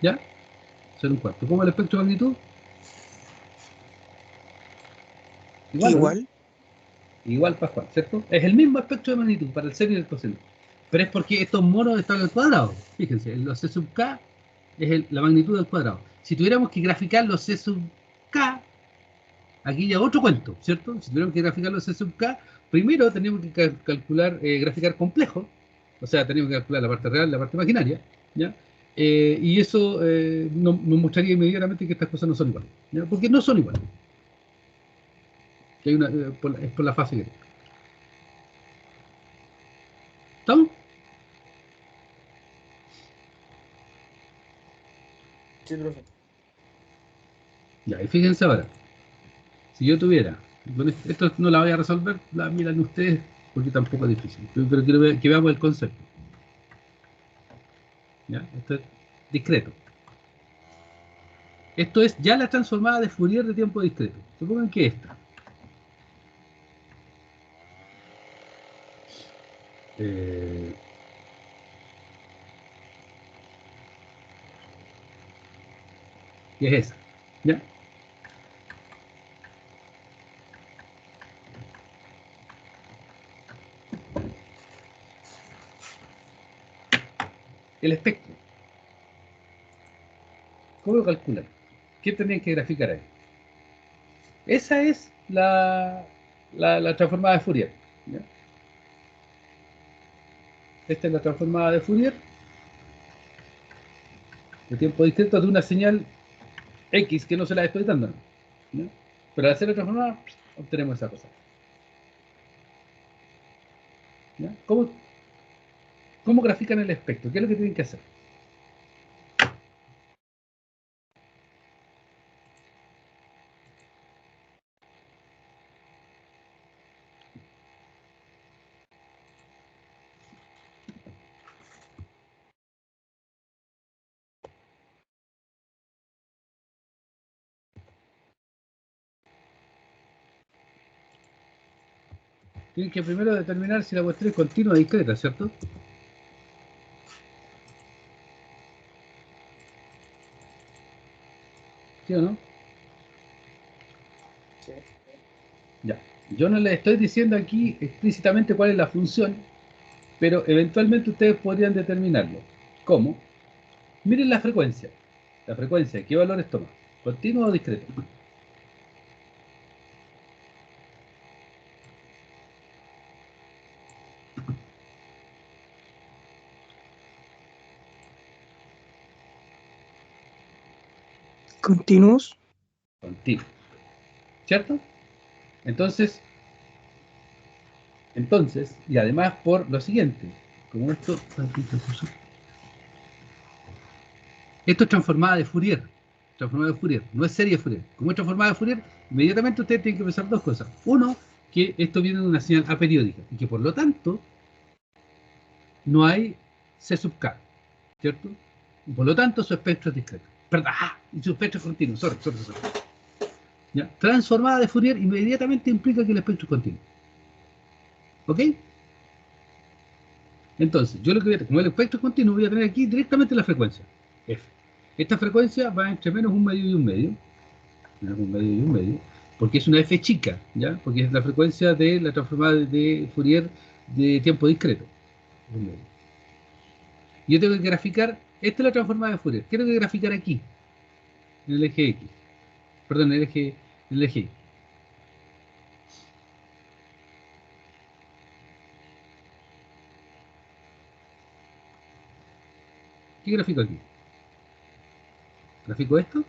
¿Ya? Ser un cuarto. ¿Cómo es el espectro de magnitud? Igual, ¿o no? Igual. Igual Pascual, ¿cierto? Es el mismo espectro de magnitud para el seno y el coseno. Pero es porque estos monos están al cuadrado. Fíjense, los C sub K es la magnitud del cuadrado. Si tuviéramos que graficar los C sub K, aquí ya otro cuento, ¿cierto? Si tuviéramos que graficar los C sub K, primero tenemos que calcular, graficar complejo, o sea, tenemos que calcular la parte real, la parte imaginaria, ¿ya? Y eso nos mostraría inmediatamente que estas cosas no son iguales, ¿ya? Porque no son iguales. Que hay es por la fase que tiene. ¿Estamos? Sí, profe. Ya, y fíjense ahora, si yo tuviera, bueno, esto no la voy a resolver, la miran ustedes porque tampoco es difícil, pero quiero que veamos el concepto. ¿Ya? Esto es discreto. Esto es ya la transformada de Fourier de tiempo discreto. Supongan que esta. Eh, que es esa. ¿Ya? El espectro. ¿Cómo lo calculan? ¿Qué tendrían que graficar ahí? Esa es la transformada de Fourier. ¿Ya? Esta es la transformada de Fourier de tiempo discreto de una señal X que no se la estoy dando. ¿Ya? Pero al hacer la transformada, obtenemos esa cosa. ¿Ya? ¿Cómo grafican el espectro? ¿Qué es lo que tienen que hacer? Tienen que primero determinar si la cuestión es continua o discreta, ¿cierto? ¿Sí o no? Sí. Ya. Yo no les estoy diciendo aquí explícitamente cuál es la función, pero eventualmente ustedes podrían determinarlo. ¿Cómo? Miren la frecuencia. La frecuencia, ¿qué valores toma? ¿Continuo o discreto? Continuos. Continuo. ¿Cierto? Entonces, Entonces, y además por lo siguiente, como esto es transformada de Fourier, no es serie de Fourier. Como es transformada de Fourier, inmediatamente ustedes tienen que pensar dos cosas. Uno, que esto viene de una señal aperiódica y que por lo tanto no hay C sub K, ¿cierto? Y por lo tanto su espectro es discreto. Perdón, y su espectro es continuo, sorry. ¿Ya? Transformada de Fourier inmediatamente implica que el espectro es continuo. ¿Ok? Entonces, yo lo que voy a tener, como el espectro es continuo, voy a tener aquí directamente la frecuencia, F. Esta frecuencia va entre menos un medio y un medio, porque es una F chica, ¿ya? Porque es la frecuencia de la transformada de Fourier de tiempo discreto. Un medio. Yo tengo que graficar, esta es la transformada de Fourier, quiero que graficar aquí, en el eje X, perdón, en el eje Y. ¿Qué grafico aquí? ¿Grafico esto?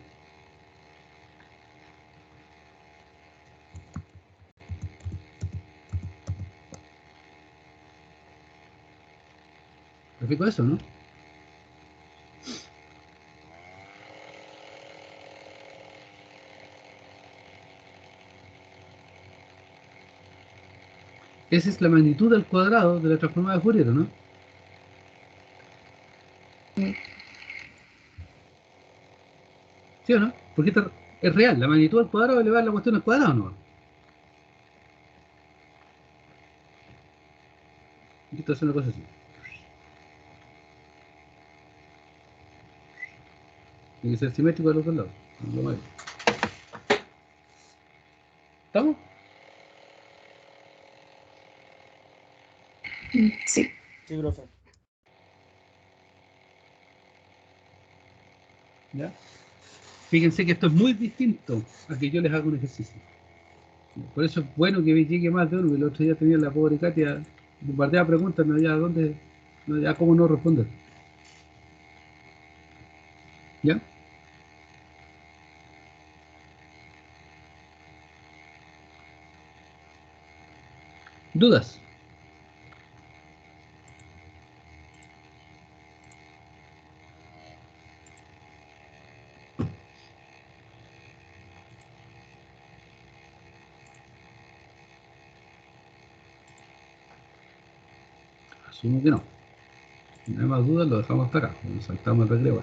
¿Grafico eso, no? Esa es la magnitud al cuadrado de la transformada de Fourier, ¿no? ¿Sí o no? Porque esta es real, la magnitud al cuadrado elevada a la cuestión al cuadrado, ¿no? Esto es una cosa así. Tiene que ser simétrico a los dos lados. ¿Estamos? Sí. Sí, profe. ¿Ya? Fíjense que esto es muy distinto a que yo les haga un ejercicio. Por eso es bueno que me llegue más de uno. El otro día tenía la pobre Katia bombardeada preguntas, no había dónde, no había cómo no responder. ¿Ya? ¿Dudas? Asumo que no. Si no hay más dudas, lo dejamos hasta acá. Nos saltamos el recreo.